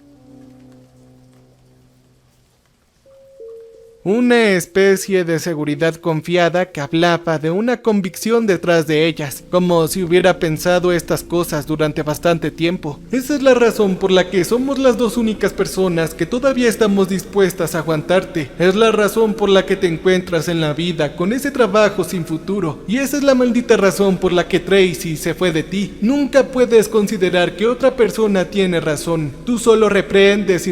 Una especie de seguridad confiada que hablaba de una convicción detrás de ellas, como si hubiera pensado estas cosas durante bastante tiempo. Esa es la razón por la que somos las dos únicas personas que todavía estamos dispuestas a aguantarte. Es la razón por la que te encuentras en la vida con ese trabajo sin futuro. Y esa es la maldita razón por la que Tracy se fue de ti. Nunca puedes considerar que otra persona tiene razón. Tú solo reprendes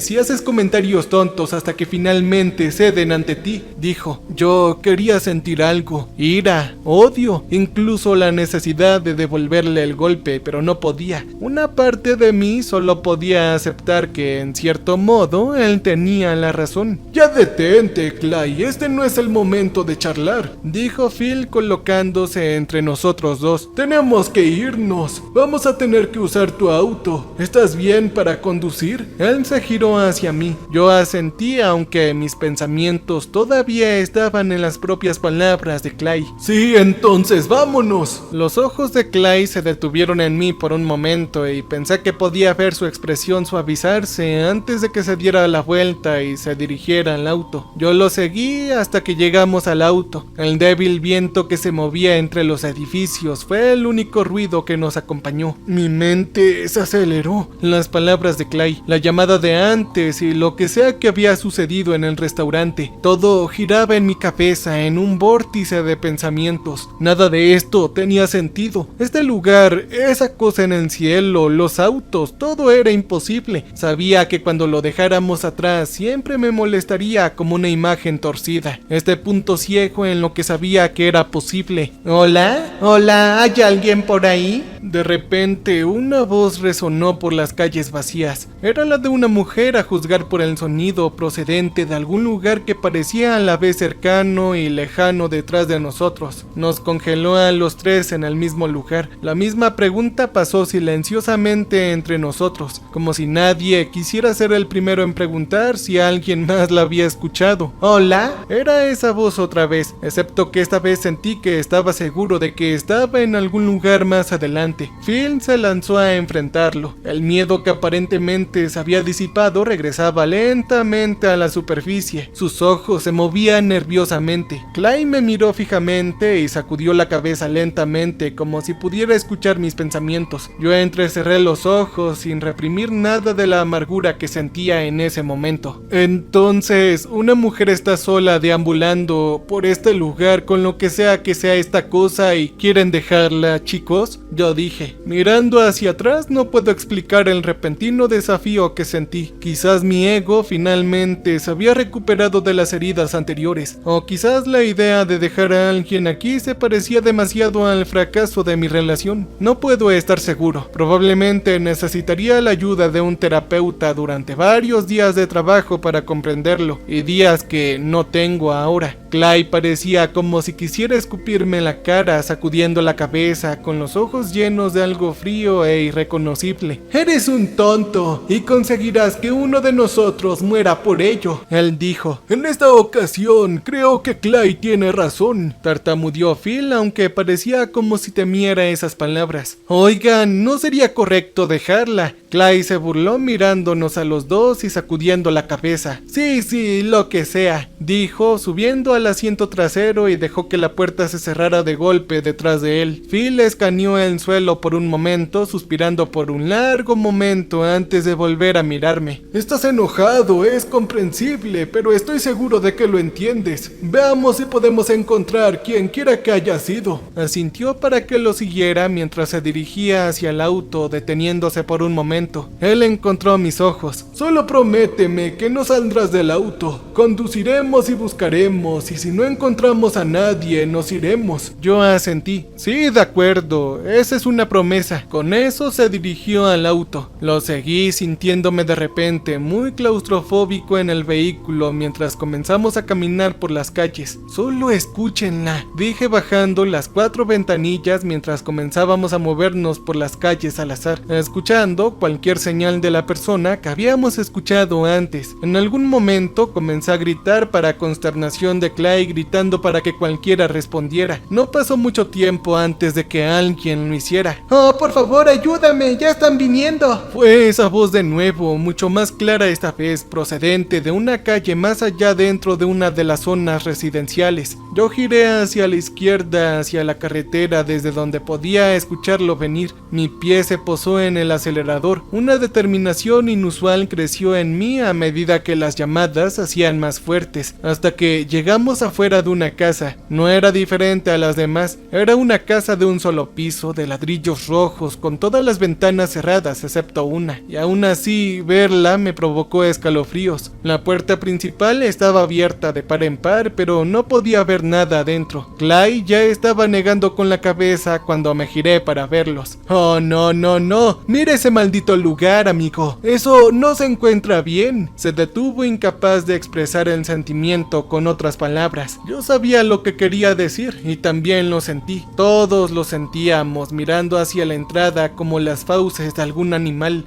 y haces comentarios tontos hasta que finalmente ceden ante ti, dijo. Yo quería sentir algo, ira, odio, incluso la necesidad de devolverle el golpe, pero no podía. Una parte de mí solo podía aceptar que, en cierto modo, él tenía la razón. «Ya detente, Clay, este no es el momento de charlar», dijo Phil colocándose entre nosotros dos. «Tenemos que irnos. Vamos a tener que usar tu auto. ¿Estás bien para conducir?». Él se giró hacia mí. Yo asentí, aunque mis pensamientos todavía estaban en las propias palabras de Clay. «Sí, entonces vámonos». Los ojos de Clay se detuvieron en mí por un momento y pensé que podía ver su expresión suavizarse antes de que se diera la vuelta y se dirigiera al auto. Yo lo seguí hasta que llegamos al auto. El débil viento que se movía entre los edificios fue el único ruido que nos acompañó. Mi mente se aceleró. Las palabras de Clay, la llamada de antes y lo que sea que había sucedido en el restaurante. Todo giraba en mi cabeza en un vórtice de pensamientos. Nada de esto tenía sentido. Este lugar, esa cosa en el cielo, los autos, todo era imposible. Sabía que cuando lo dejáramos atrás siempre me molestaría como una imagen torcida. Este punto ciego en lo que sabía que era posible. ¿Hola? ¿Hola? ¿Hay alguien por ahí?, De repente, una voz resonó por las calles vacías. Era la de una mujer, a juzgar por el sonido procedente de algún lugar que parecía a la vez cercano y lejano detrás de nosotros. Nos congeló a los tres en el mismo lugar. La misma pregunta pasó silenciosamente entre nosotros, como si nadie quisiera ser el primero en preguntar si alguien más la había escuchado. ¿Hola? Era esa voz otra vez, excepto que esta vez sentí que estaba seguro de que estaba en algún lugar más adelante. Phil se lanzó a enfrentarlo. El miedo, que aparentemente se había disipado, regresaba lentamente a la superficie. Sus ojos se movían nerviosamente. Clay me miró fijamente y sacudió la cabeza lentamente, como si pudiera escuchar mis pensamientos. Yo entrecerré los ojos sin reprimir nada de la amargura que sentía en ese momento. Entonces, una mujer está sola deambulando por este lugar con lo que sea esta cosa y quieren dejarla, chicos, yo dije. Mirando hacia atrás, no puedo explicar el repentino desafío que sentí. Quizás mi ego finalmente se había recuperado de las heridas anteriores, o quizás la idea de dejar a alguien aquí se parecía demasiado al fracaso de mi relación. No puedo estar seguro. Probablemente necesitaría la ayuda de un terapeuta durante varios días de trabajo para comprenderlo, y días que no tengo ahora. Clay parecía como si quisiera escupirme en la cara, sacudiendo la cabeza, con los ojos llenos de algo frío e irreconocible. «Eres un tonto, y conseguirás que uno de nosotros muera por ello», él dijo. «En esta ocasión, creo que Clay tiene razón», tartamudeó Phil, aunque parecía como si temiera esas palabras. «Oigan, no sería correcto dejarla». Clay se burló mirándonos a los dos y sacudiendo la cabeza. Sí, lo que sea», dijo, subiendo al asiento trasero, y dejó que la puerta se cerrara de golpe detrás de él. Phil escaneó el suelo por un momento, suspirando por un largo momento antes de volver a mirarme. «Estás enojado, es comprensible, pero estoy seguro de que lo entiendes. Veamos si podemos encontrar quien quiera que haya sido». Asintió para que lo siguiera mientras se dirigía hacia el auto, deteniéndose por un momento. Él encontró mis ojos. «Solo prométeme que no saldrás del auto. Conduciremos y buscaremos, y si no encontramos a nadie, nos iremos». Yo asentí. «Sí, de acuerdo, esa es una promesa». Con eso se dirigió al auto. Lo seguí, sintiéndome de repente muy claustrofóbico en el vehículo mientras comenzamos a caminar por las calles. «Solo escúchenla», dije, bajando las 4 ventanillas mientras comenzábamos a movernos por las calles al azar, escuchando cualquier señal de la persona que habíamos escuchado antes. En algún momento comencé a gritar, para consternación de Clay, gritando para que cualquiera respondiera. No pasó mucho tiempo antes de que alguien lo hiciera. «Oh, por favor, ayúdame, ya están viniendo». Fue esa voz de nuevo, mucho más clara esta vez, procedente de una calle más allá, dentro de una de las zonas residenciales. Yo giré hacia la izquierda, hacia la carretera, desde donde podía escucharlo venir. Mi pie se posó en el acelerador. Una determinación inusual creció en mí a medida que las llamadas se hacían más fuertes, hasta que llegamos afuera de una casa. No era diferente a las demás. Era una casa de un solo piso, de ladrillos rojos, con todas las ventanas cerradas excepto una, y aún así verla me provocó escalofríos. La puerta principal estaba abierta de par en par, pero no podía ver nada adentro. Clay ya estaba negando con la cabeza cuando me giré para verlos. «Oh, no, mire ese maldito lugar, amigo, eso no se encuentra bien». Se detuvo, incapaz de expresar el sentimiento con otras palabras. Yo sabía lo que quería decir y también lo sentí. Todos lo sentíamos, mirando hacia la entrada como las fauces de algún animal.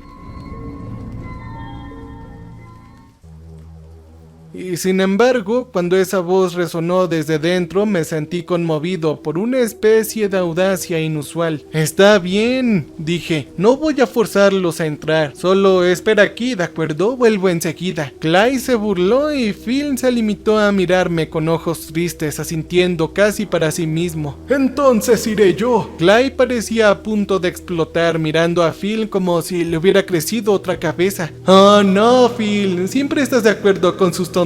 Y sin embargo, cuando esa voz resonó desde dentro, me sentí conmovido por una especie de audacia inusual. «Está bien», dije, «no voy a forzarlos a entrar, solo espera aquí, ¿de acuerdo? Vuelvo enseguida». Clay se burló y Phil se limitó a mirarme con ojos tristes, asintiendo casi para sí mismo. «Entonces iré yo». Clay parecía a punto de explotar, mirando a Phil como si le hubiera crecido otra cabeza. «Oh no, Phil, siempre estás de acuerdo con sus tonterías»,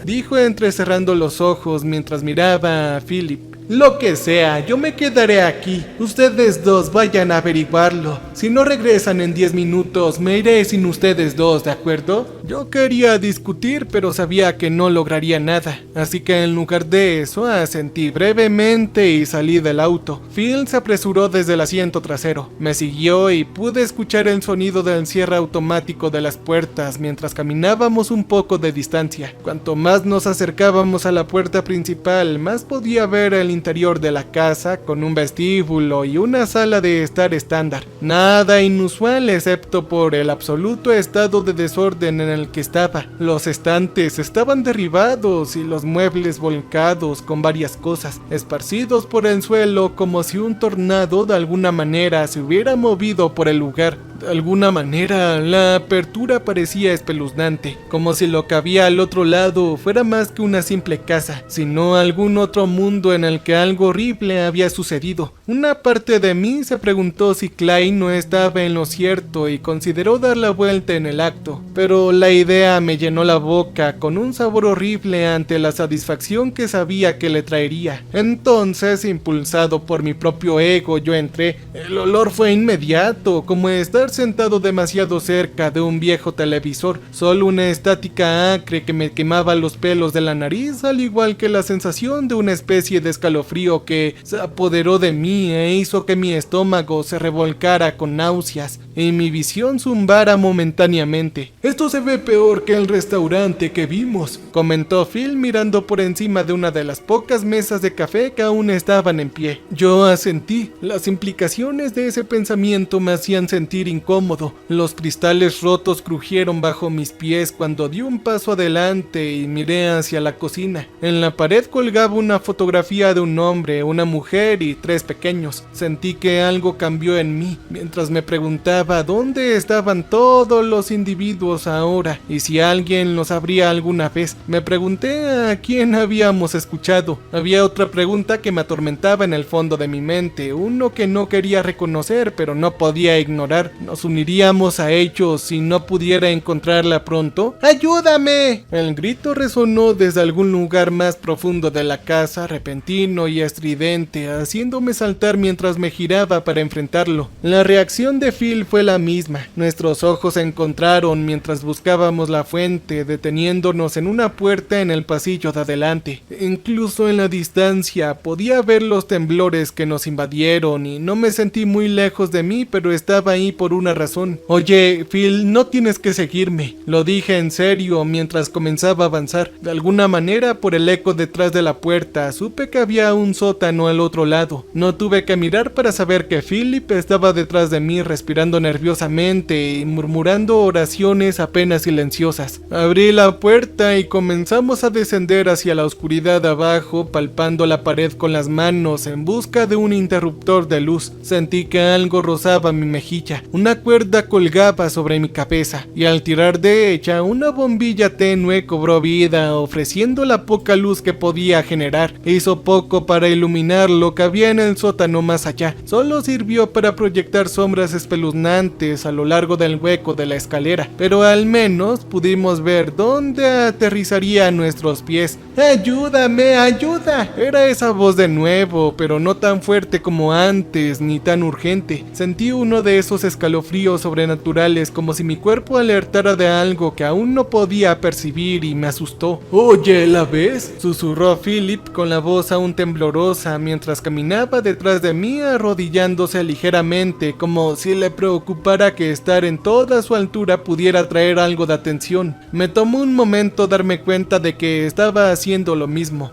dijo entrecerrando los ojos mientras miraba a Philip. Lo que sea, yo me quedaré aquí. Ustedes dos vayan a averiguarlo. Si no regresan en 10 minutos, me iré sin ustedes dos, ¿de acuerdo? Yo quería discutir, pero sabía que no lograría nada. Así que en lugar de eso, asentí brevemente y salí del auto. Phil se apresuró desde el asiento trasero. Me siguió y pude escuchar el sonido del cierre automático de las puertas mientras caminábamos un poco de distancia. Cuanto más nos acercábamos a la puerta principal, más podía ver el interior de la casa, con un vestíbulo y una sala de estar estándar. Nada inusual excepto por el absoluto estado de desorden en el que estaba. Los estantes estaban derribados y los muebles volcados con varias cosas, esparcidos por el suelo como si un tornado de alguna manera se hubiera movido por el lugar. De alguna manera, la apertura parecía espeluznante, como si lo que había al otro lado fuera más que una simple casa, sino algún otro mundo en el que algo horrible había sucedido. Una parte de mí se preguntó si Clay no estaba en lo cierto y consideró dar la vuelta en el acto, pero la idea me llenó la boca con un sabor horrible ante la satisfacción que sabía que le traería. Entonces, impulsado por mi propio ego, yo entré. El olor fue inmediato, como estar sentado demasiado cerca de un viejo televisor, solo una estática acre que me quemaba los pelos de la nariz, al igual que la sensación de una especie de escalofrío que se apoderó de mí e hizo que mi estómago se revolcara con náuseas y mi visión zumbara momentáneamente. Esto se ve peor que el restaurante que vimos, comentó Phil mirando por encima de una de las pocas mesas de café que aún estaban en pie. Yo asentí. Las implicaciones de ese pensamiento me hacían sentir incómodo. Los cristales rotos crujieron bajo mis pies cuando di un paso adelante y miré hacia la cocina. En la pared colgaba una fotografía de un hombre, una mujer y 3 pequeños. Sentí que algo cambió en mí, mientras me preguntaba dónde estaban todos los individuos ahora y si alguien los habría alguna vez. Me pregunté a quién habíamos escuchado. Había otra pregunta que me atormentaba en el fondo de mi mente, uno que no quería reconocer pero no podía ignorar. ¿Nos uniríamos a ellos si no pudiera encontrarla pronto? ¡Ayúdame! El grito resonó desde algún lugar más profundo de la casa, repentino y estridente, haciéndome saltar mientras me giraba para enfrentarlo. La reacción de Phil fue la misma. Nuestros ojos se encontraron mientras buscábamos la fuente, deteniéndonos en una puerta en el pasillo de adelante. Incluso en la distancia podía ver los temblores que nos invadieron y no me sentí muy lejos de mí, pero estaba ahí por una razón. Oye, Phil, no tienes que seguirme, lo dije en serio mientras comenzaba a avanzar. De alguna manera, por el eco detrás de la puerta, supe que había un sótano al otro lado. No tuve que mirar para saber que Philip estaba detrás de mí, respirando nerviosamente y murmurando oraciones apenas silenciosas. Abrí la puerta y comenzamos a descender hacia la oscuridad abajo, palpando la pared con las manos en busca de un interruptor de luz. Sentí que algo rozaba mi mejilla. Una cuerda colgaba sobre mi cabeza y al tirar de ella, una bombilla tenue cobró vida, ofreciendo la poca luz que podía generar. Hizo poco para iluminar lo que había en el sótano más allá. Solo sirvió para proyectar sombras espeluznantes a lo largo del hueco de la escalera, pero al menos pudimos ver dónde aterrizarían nuestros pies. ¡Ayúdame, ayuda! Era esa voz de nuevo, pero no tan fuerte como antes, ni tan urgente. Sentí uno de esos escalofríos sobrenaturales, como si mi cuerpo alertara de algo que aún no podía percibir, y me asustó. «Oye, ¿la ves?», susurró Philip con la voz aún temblorosa mientras caminaba detrás de mí, arrodillándose ligeramente, como si le preocupara que estar en toda su altura pudiera traer algo de atención. Me tomó un momento darme cuenta de que estaba haciendo lo mismo.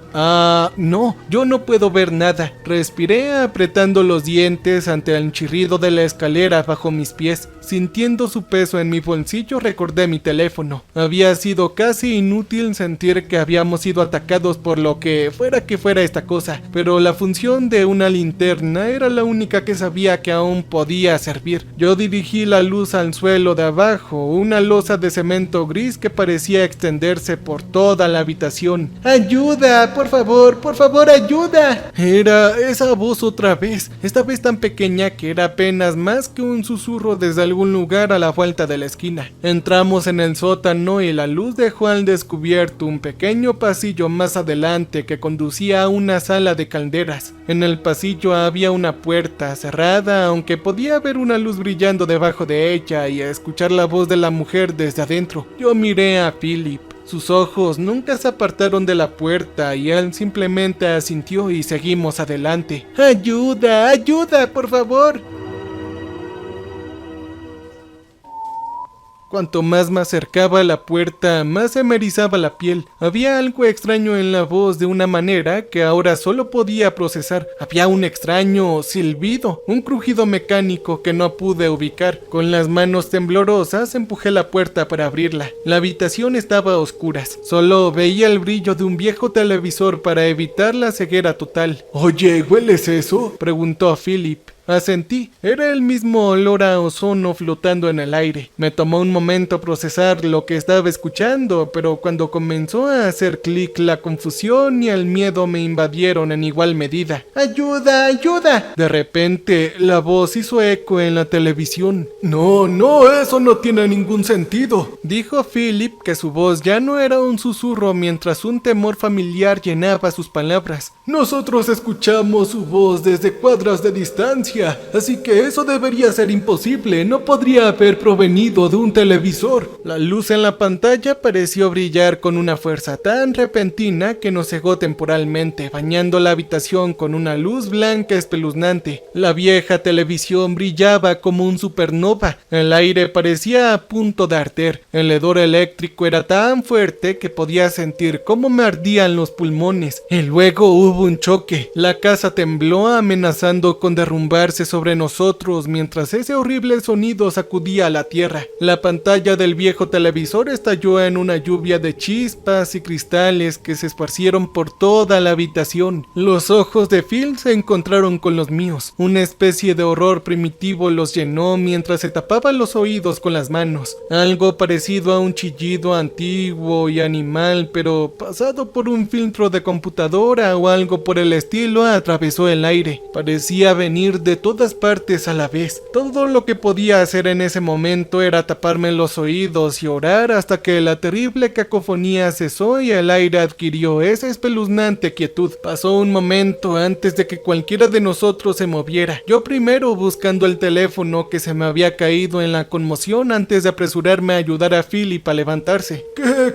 No, yo no puedo ver nada. Respiré apretando los dientes ante el chirrido de la escalera bajo mis pies. Sintiendo su peso en mi bolsillo, recordé mi teléfono. Había sido casi inútil sentir que habíamos sido atacados por lo que fuera esta cosa, pero la función de una linterna linterna era la única que sabía que aún podía servir. Yo dirigí la luz al suelo de abajo, una losa de cemento gris que parecía extenderse por toda la habitación. ¡Ayuda! ¡Por favor, ayuda! Era esa voz otra vez, esta vez tan pequeña que era apenas más que un susurro desde algún lugar a la vuelta de la esquina. Entramos en el sótano y la luz dejó al descubierto un pequeño pasillo más adelante que conducía a una sala de calderas. En el pasillo había una puerta cerrada, aunque podía ver una luz brillando debajo de ella y escuchar la voz de la mujer desde adentro. Yo miré a Philip. Sus ojos nunca se apartaron de la puerta y él simplemente asintió y seguimos adelante. ¡Ayuda! ¡Ayuda! ¡Por favor! Cuanto más me acercaba a la puerta, más se me erizaba la piel. Había algo extraño en la voz de una manera que ahora solo podía procesar. Había un extraño silbido, un crujido mecánico que no pude ubicar. Con las manos temblorosas empujé la puerta para abrirla. La habitación estaba a oscuras. Solo veía el brillo de un viejo televisor para evitar la ceguera total. «Oye, ¿hueles eso?», preguntó Philip. Asentí. Era el mismo olor a ozono flotando en el aire. Me tomó un momento procesar lo que estaba escuchando, pero cuando comenzó a hacer clic, la confusión y el miedo me invadieron en igual medida. ¡Ayuda! ¡Ayuda! De repente, la voz hizo eco en la televisión. No, eso no tiene ningún sentido, dijo Philip, que su voz ya no era un susurro mientras un temor familiar llenaba sus palabras. Nosotros escuchamos su voz desde cuadras de distancia. Así que eso debería ser imposible, no podría haber provenido de un televisor. La luz en la pantalla pareció brillar con una fuerza tan repentina que nos cegó temporalmente, bañando la habitación con una luz blanca espeluznante. La vieja televisión brillaba como un supernova, el aire parecía a punto de arder, el hedor eléctrico era tan fuerte que podía sentir cómo me ardían los pulmones, y luego hubo un choque. La casa tembló amenazando con derrumbar sobre nosotros mientras ese horrible sonido sacudía a la tierra. La pantalla del viejo televisor estalló en una lluvia de chispas y cristales que se esparcieron por toda la habitación. Los ojos de Phil se encontraron con los míos. Una especie de horror primitivo los llenó mientras se tapaba los oídos con las manos. Algo parecido a un chillido antiguo y animal, pero pasado por un filtro de computadora o algo por el estilo, atravesó el aire. Parecía venir de todas partes a la vez. Todo lo que podía hacer en ese momento era taparme los oídos y orar hasta que la terrible cacofonía cesó y el aire adquirió esa espeluznante quietud. Pasó un momento antes de que cualquiera de nosotros se moviera. Yo primero buscando el teléfono que se me había caído en la conmoción antes de apresurarme a ayudar a Philip a levantarse.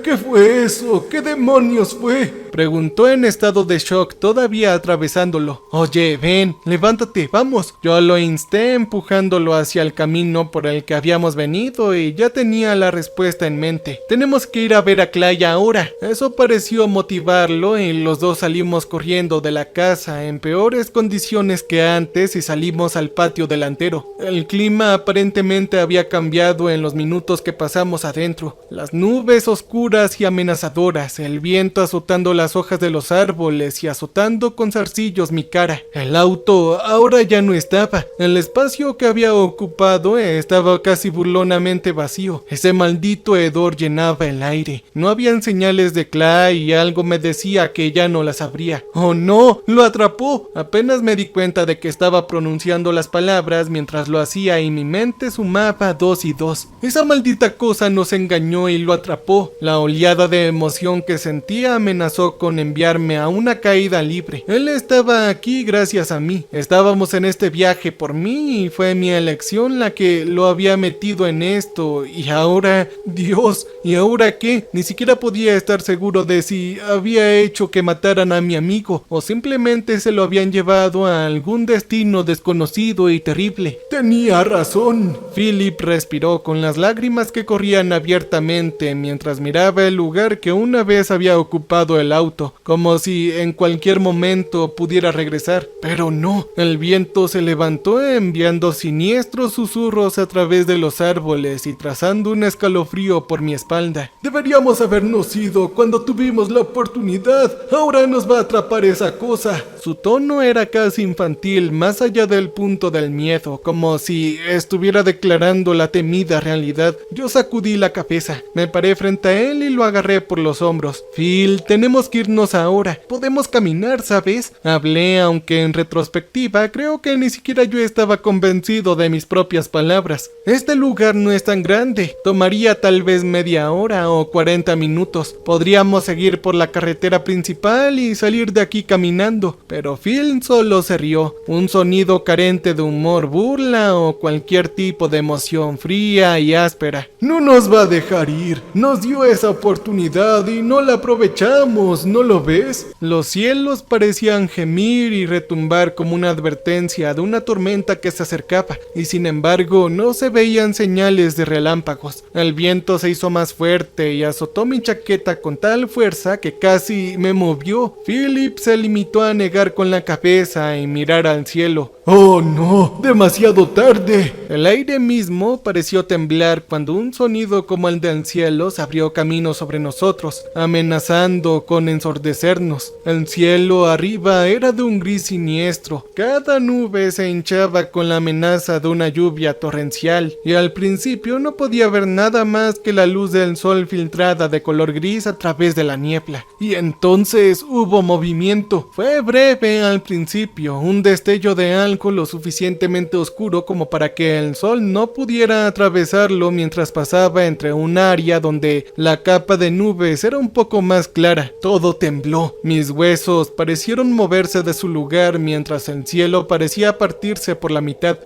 ¿Qué fue eso? ¿Qué demonios fue?, preguntó en estado de shock, todavía atravesándolo. Oye, ven, levántate, vamos. Yo lo insté empujándolo hacia el camino por el que habíamos venido y ya tenía la respuesta en mente. Tenemos que ir a ver a Clay ahora. Eso pareció motivarlo y los dos salimos corriendo de la casa en peores condiciones que antes y salimos al patio delantero. El clima aparentemente había cambiado en los minutos que pasamos adentro. Las nubes oscuras y amenazadoras, el viento azotando las hojas de los árboles y azotando con zarcillos mi cara. El auto ahora ya no estaba. El espacio que había ocupado estaba casi burlonamente vacío. Ese maldito hedor llenaba el aire. No habían señales de Clay y algo me decía que ya no las habría. ¡Oh no! ¡Lo atrapó! Apenas me di cuenta de que estaba pronunciando las palabras mientras lo hacía y mi mente sumaba 2 y 2. Esa maldita cosa nos engañó y lo atrapó. La oleada de emoción que sentía amenazó con enviarme a una caída libre. Él estaba aquí gracias a mí. Estábamos en este viaje por mí y fue mi elección la que lo había metido en esto. Y ahora, Dios, ¿y ahora qué? Ni siquiera podía estar seguro de si había hecho que mataran a mi amigo o simplemente se lo habían llevado a algún destino desconocido y terrible. Tenía razón. Philip respiró con las lágrimas que corrían abiertamente mientras miraba el lugar que una vez había ocupado el auto, como si en cualquier momento pudiera regresar. Pero no, el viento se levantó enviando siniestros susurros a través de los árboles y trazando un escalofrío por mi espalda. Deberíamos habernos ido cuando tuvimos la oportunidad. Ahora nos va a atrapar esa cosa. Su tono era casi infantil, más allá del punto del miedo, como si estuviera declarando la temida realidad. Yo sacudí la cabeza, me paré frente a él y lo agarré por los hombros. Phil, tenemos que irnos ahora. Podemos caminar, ¿sabes? Hablé, aunque en retrospectiva creo que ni siquiera yo estaba convencido de mis propias palabras. Este lugar no es tan grande. Tomaría tal vez media hora o 40 minutos. Podríamos seguir por la carretera principal y salir de aquí caminando. Pero Phil solo se rió. Un sonido carente de humor, burla o cualquier tipo de emoción fría y áspera. No nos va a dejar ir. Nos dio esa oportunidad y no la aprovechamos, ¿no lo ves? Los cielos parecían gemir y retumbar como una advertencia de una tormenta que se acercaba, y sin embargo no se veían señales de relámpagos. El viento se hizo más fuerte y azotó mi chaqueta con tal fuerza que casi me movió. Philip se limitó a negar con la cabeza y mirar al cielo. ¡Oh no! ¡Demasiado tarde! El aire mismo pareció temblar cuando un sonido como el del cielo se abrió camino sobre nosotros, amenazando con ensordecernos. El cielo arriba era de un gris siniestro. Cada nube se hinchaba con la amenaza de una lluvia torrencial, y al principio no podía ver nada más que la luz del sol filtrada de color gris a través de la niebla. Y entonces hubo movimiento. Fue breve al principio, un destello de algo lo suficientemente oscuro como para que el sol no pudiera atravesarlo mientras pasaba entre un área donde la capa de nubes era un poco más clara. Todo tembló. Mis huesos parecieron moverse de su lugar mientras el cielo parecía partirse por la mitad.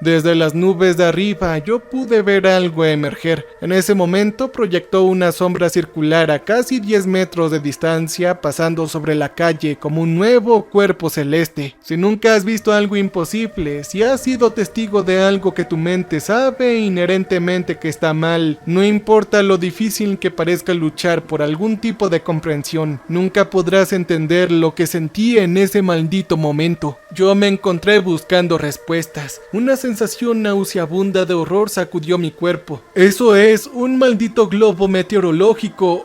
Desde las nubes de arriba yo pude ver algo emerger. En ese momento proyectó una sombra circular a casi 10 metros de distancia, pasando sobre la calle como un nuevo cuerpo celeste. Si nunca has visto algo imposible, si has sido testigo de algo que tu mente sabe inherentemente que está mal, no importa lo difícil que parezca luchar por algún tipo de comprensión, nunca podrás entender lo que sentí en ese maldito momento. Yo me encontré buscando respuestas. Una sensación nauseabunda de horror sacudió mi cuerpo. Eso es un maldito globo meteorológico.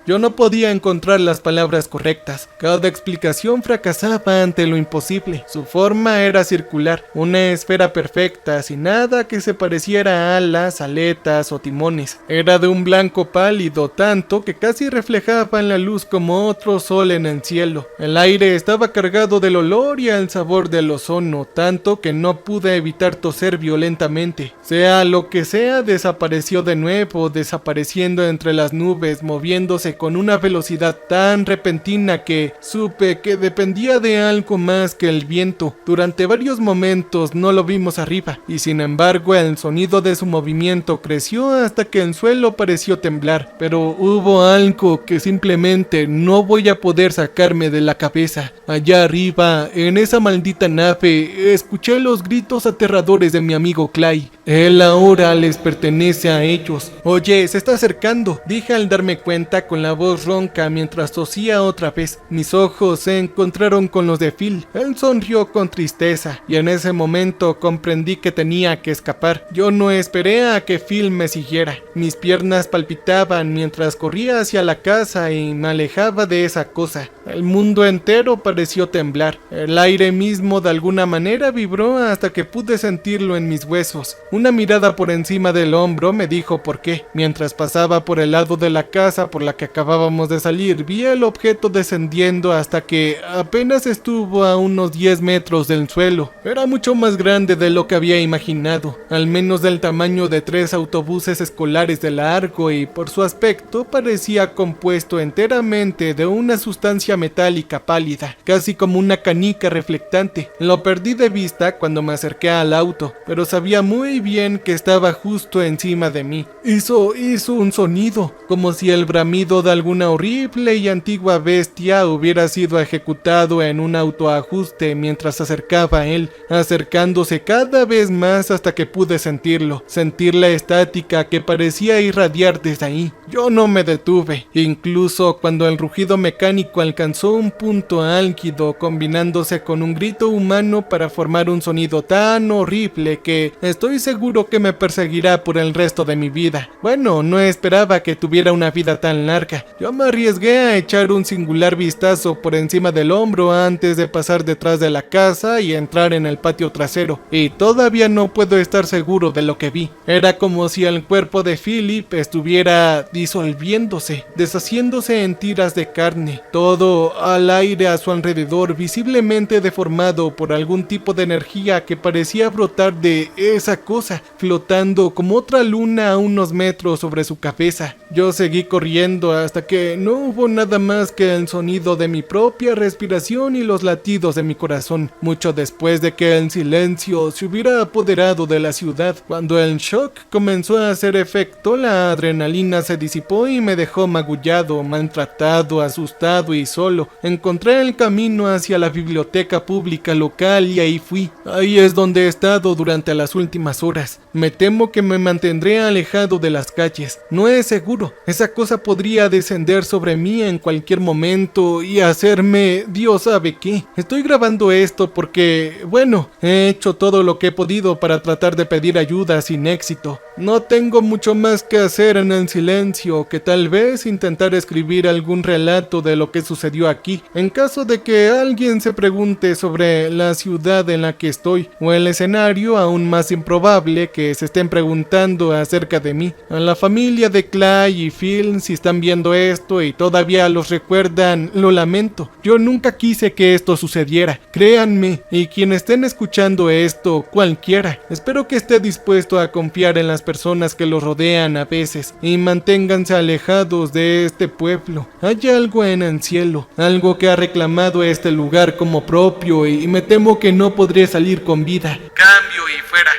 Yo no podía encontrar las palabras correctas. Cada explicación fracasaba ante lo imposible. Su forma era circular, una esfera perfecta, sin nada que se pareciera a alas, aletas o timones. Era de un blanco pálido, tanto que casi reflejaba en la luz como otro sol en el cielo. El aire estaba cargado del olor y el sabor del ozono, tanto que no pude evitar toser violentamente. Sea lo que sea, desapareció de nuevo, desapareciendo entre las nubes, moviéndose con una velocidad tan repentina que supe que dependía de algo más que el viento. Durante varios momentos no lo vimos arriba, y sin embargo el sonido de su movimiento creció hasta que el suelo pareció temblar. Pero hubo algo que simplemente no voy a poder sacarme de la cabeza. Allá arriba, en esa maldita nave, escuché los gritos aterradores de mi amigo Clay. Él ahora les pertenece a ellos. Oye, se está acercando, dije al darme cuenta con la voz ronca mientras tosía otra vez. Mis ojos se encontraron con los de Phil. Él sonrió con tristeza, y en ese momento comprendí que tenía que escapar. Yo no esperé a que Phil me siguiera. Mis piernas palpitaban mientras corría hacia la casa y me alejaba de esa cosa. El mundo entero pareció temblar. El aire mismo de alguna manera vibró hasta que pude sentirlo en mis huesos. Una mirada por encima del hombro me dijo por qué. Mientras pasaba por el lado de la casa por la que acabábamos de salir, vi el objeto descendiendo hasta que apenas estuvo a unos 10 metros del suelo. Era mucho más grande de lo que había imaginado, al menos del tamaño de 3 autobuses escolares de largo, y por su aspecto parecía compuesto enteramente de una sustancia metálica pálida, casi como una canica reflectante. Lo perdí de vista cuando me acerqué acerqué al auto, pero sabía muy bien que estaba justo encima de mí. Hizo un sonido, como si el bramido de alguna horrible y antigua bestia hubiera sido ejecutado en un autoajuste mientras se acercaba a él, acercándose cada vez más hasta que pude sentirlo, sentir la estática que parecía irradiar desde ahí. Yo no me detuve, incluso cuando el rugido mecánico alcanzó un punto álgido, combinándose con un grito humano para formar un sonido tan horrible que estoy seguro que me perseguirá por el resto de mi vida. Bueno, no esperaba que tuviera una vida tan larga. Yo me arriesgué a echar un singular vistazo por encima del hombro antes de pasar detrás de la casa y entrar en el patio trasero, y todavía no puedo estar seguro de lo que vi. Era como si el cuerpo de Philip estuviera disolviéndose, deshaciéndose en tiras de carne, todo al aire a su alrededor, visiblemente deformado por algún tipo de energía que parecía brotar de esa cosa, flotando como otra luna a unos metros sobre su cabeza. Yo seguí corriendo hasta que no hubo nada más que el sonido de mi propia respiración y los latidos de mi corazón, mucho después de que el silencio se hubiera apoderado de la ciudad. Cuando el shock comenzó a hacer efecto, la adrenalina se disipó y me dejó magullado, maltratado, asustado y solo. Encontré el camino hacia la biblioteca pública local y ahí fui. Ahí es donde he estado durante las últimas horas. Me temo que me mantendré alejado de las calles. No es seguro. Esa cosa podría descender sobre mí en cualquier momento y hacerme Dios sabe qué. Estoy grabando esto porque, bueno, he hecho todo lo que he podido para tratar de pedir ayuda sin éxito. No tengo mucho más que hacer en el silencio que tal vez intentar escribir algún relato de lo que sucedió aquí, en caso de que alguien se pregunte sobre la ciudad en la que estoy, o el escenario aún más improbable que se estén preguntando acerca de mí. A la familia de Clay y Phil, si están viendo esto y todavía los recuerdan, lo lamento. Yo nunca quise que esto sucediera, créanme, y quienes estén escuchando esto, cualquiera, espero que esté dispuesto a confiar en las personas que los rodean a veces y manténganse alejados de este pueblo. Hay algo en el cielo, algo que ha reclamado este lugar como propio y me temo que no podré salir con vida. Cambio y fuera.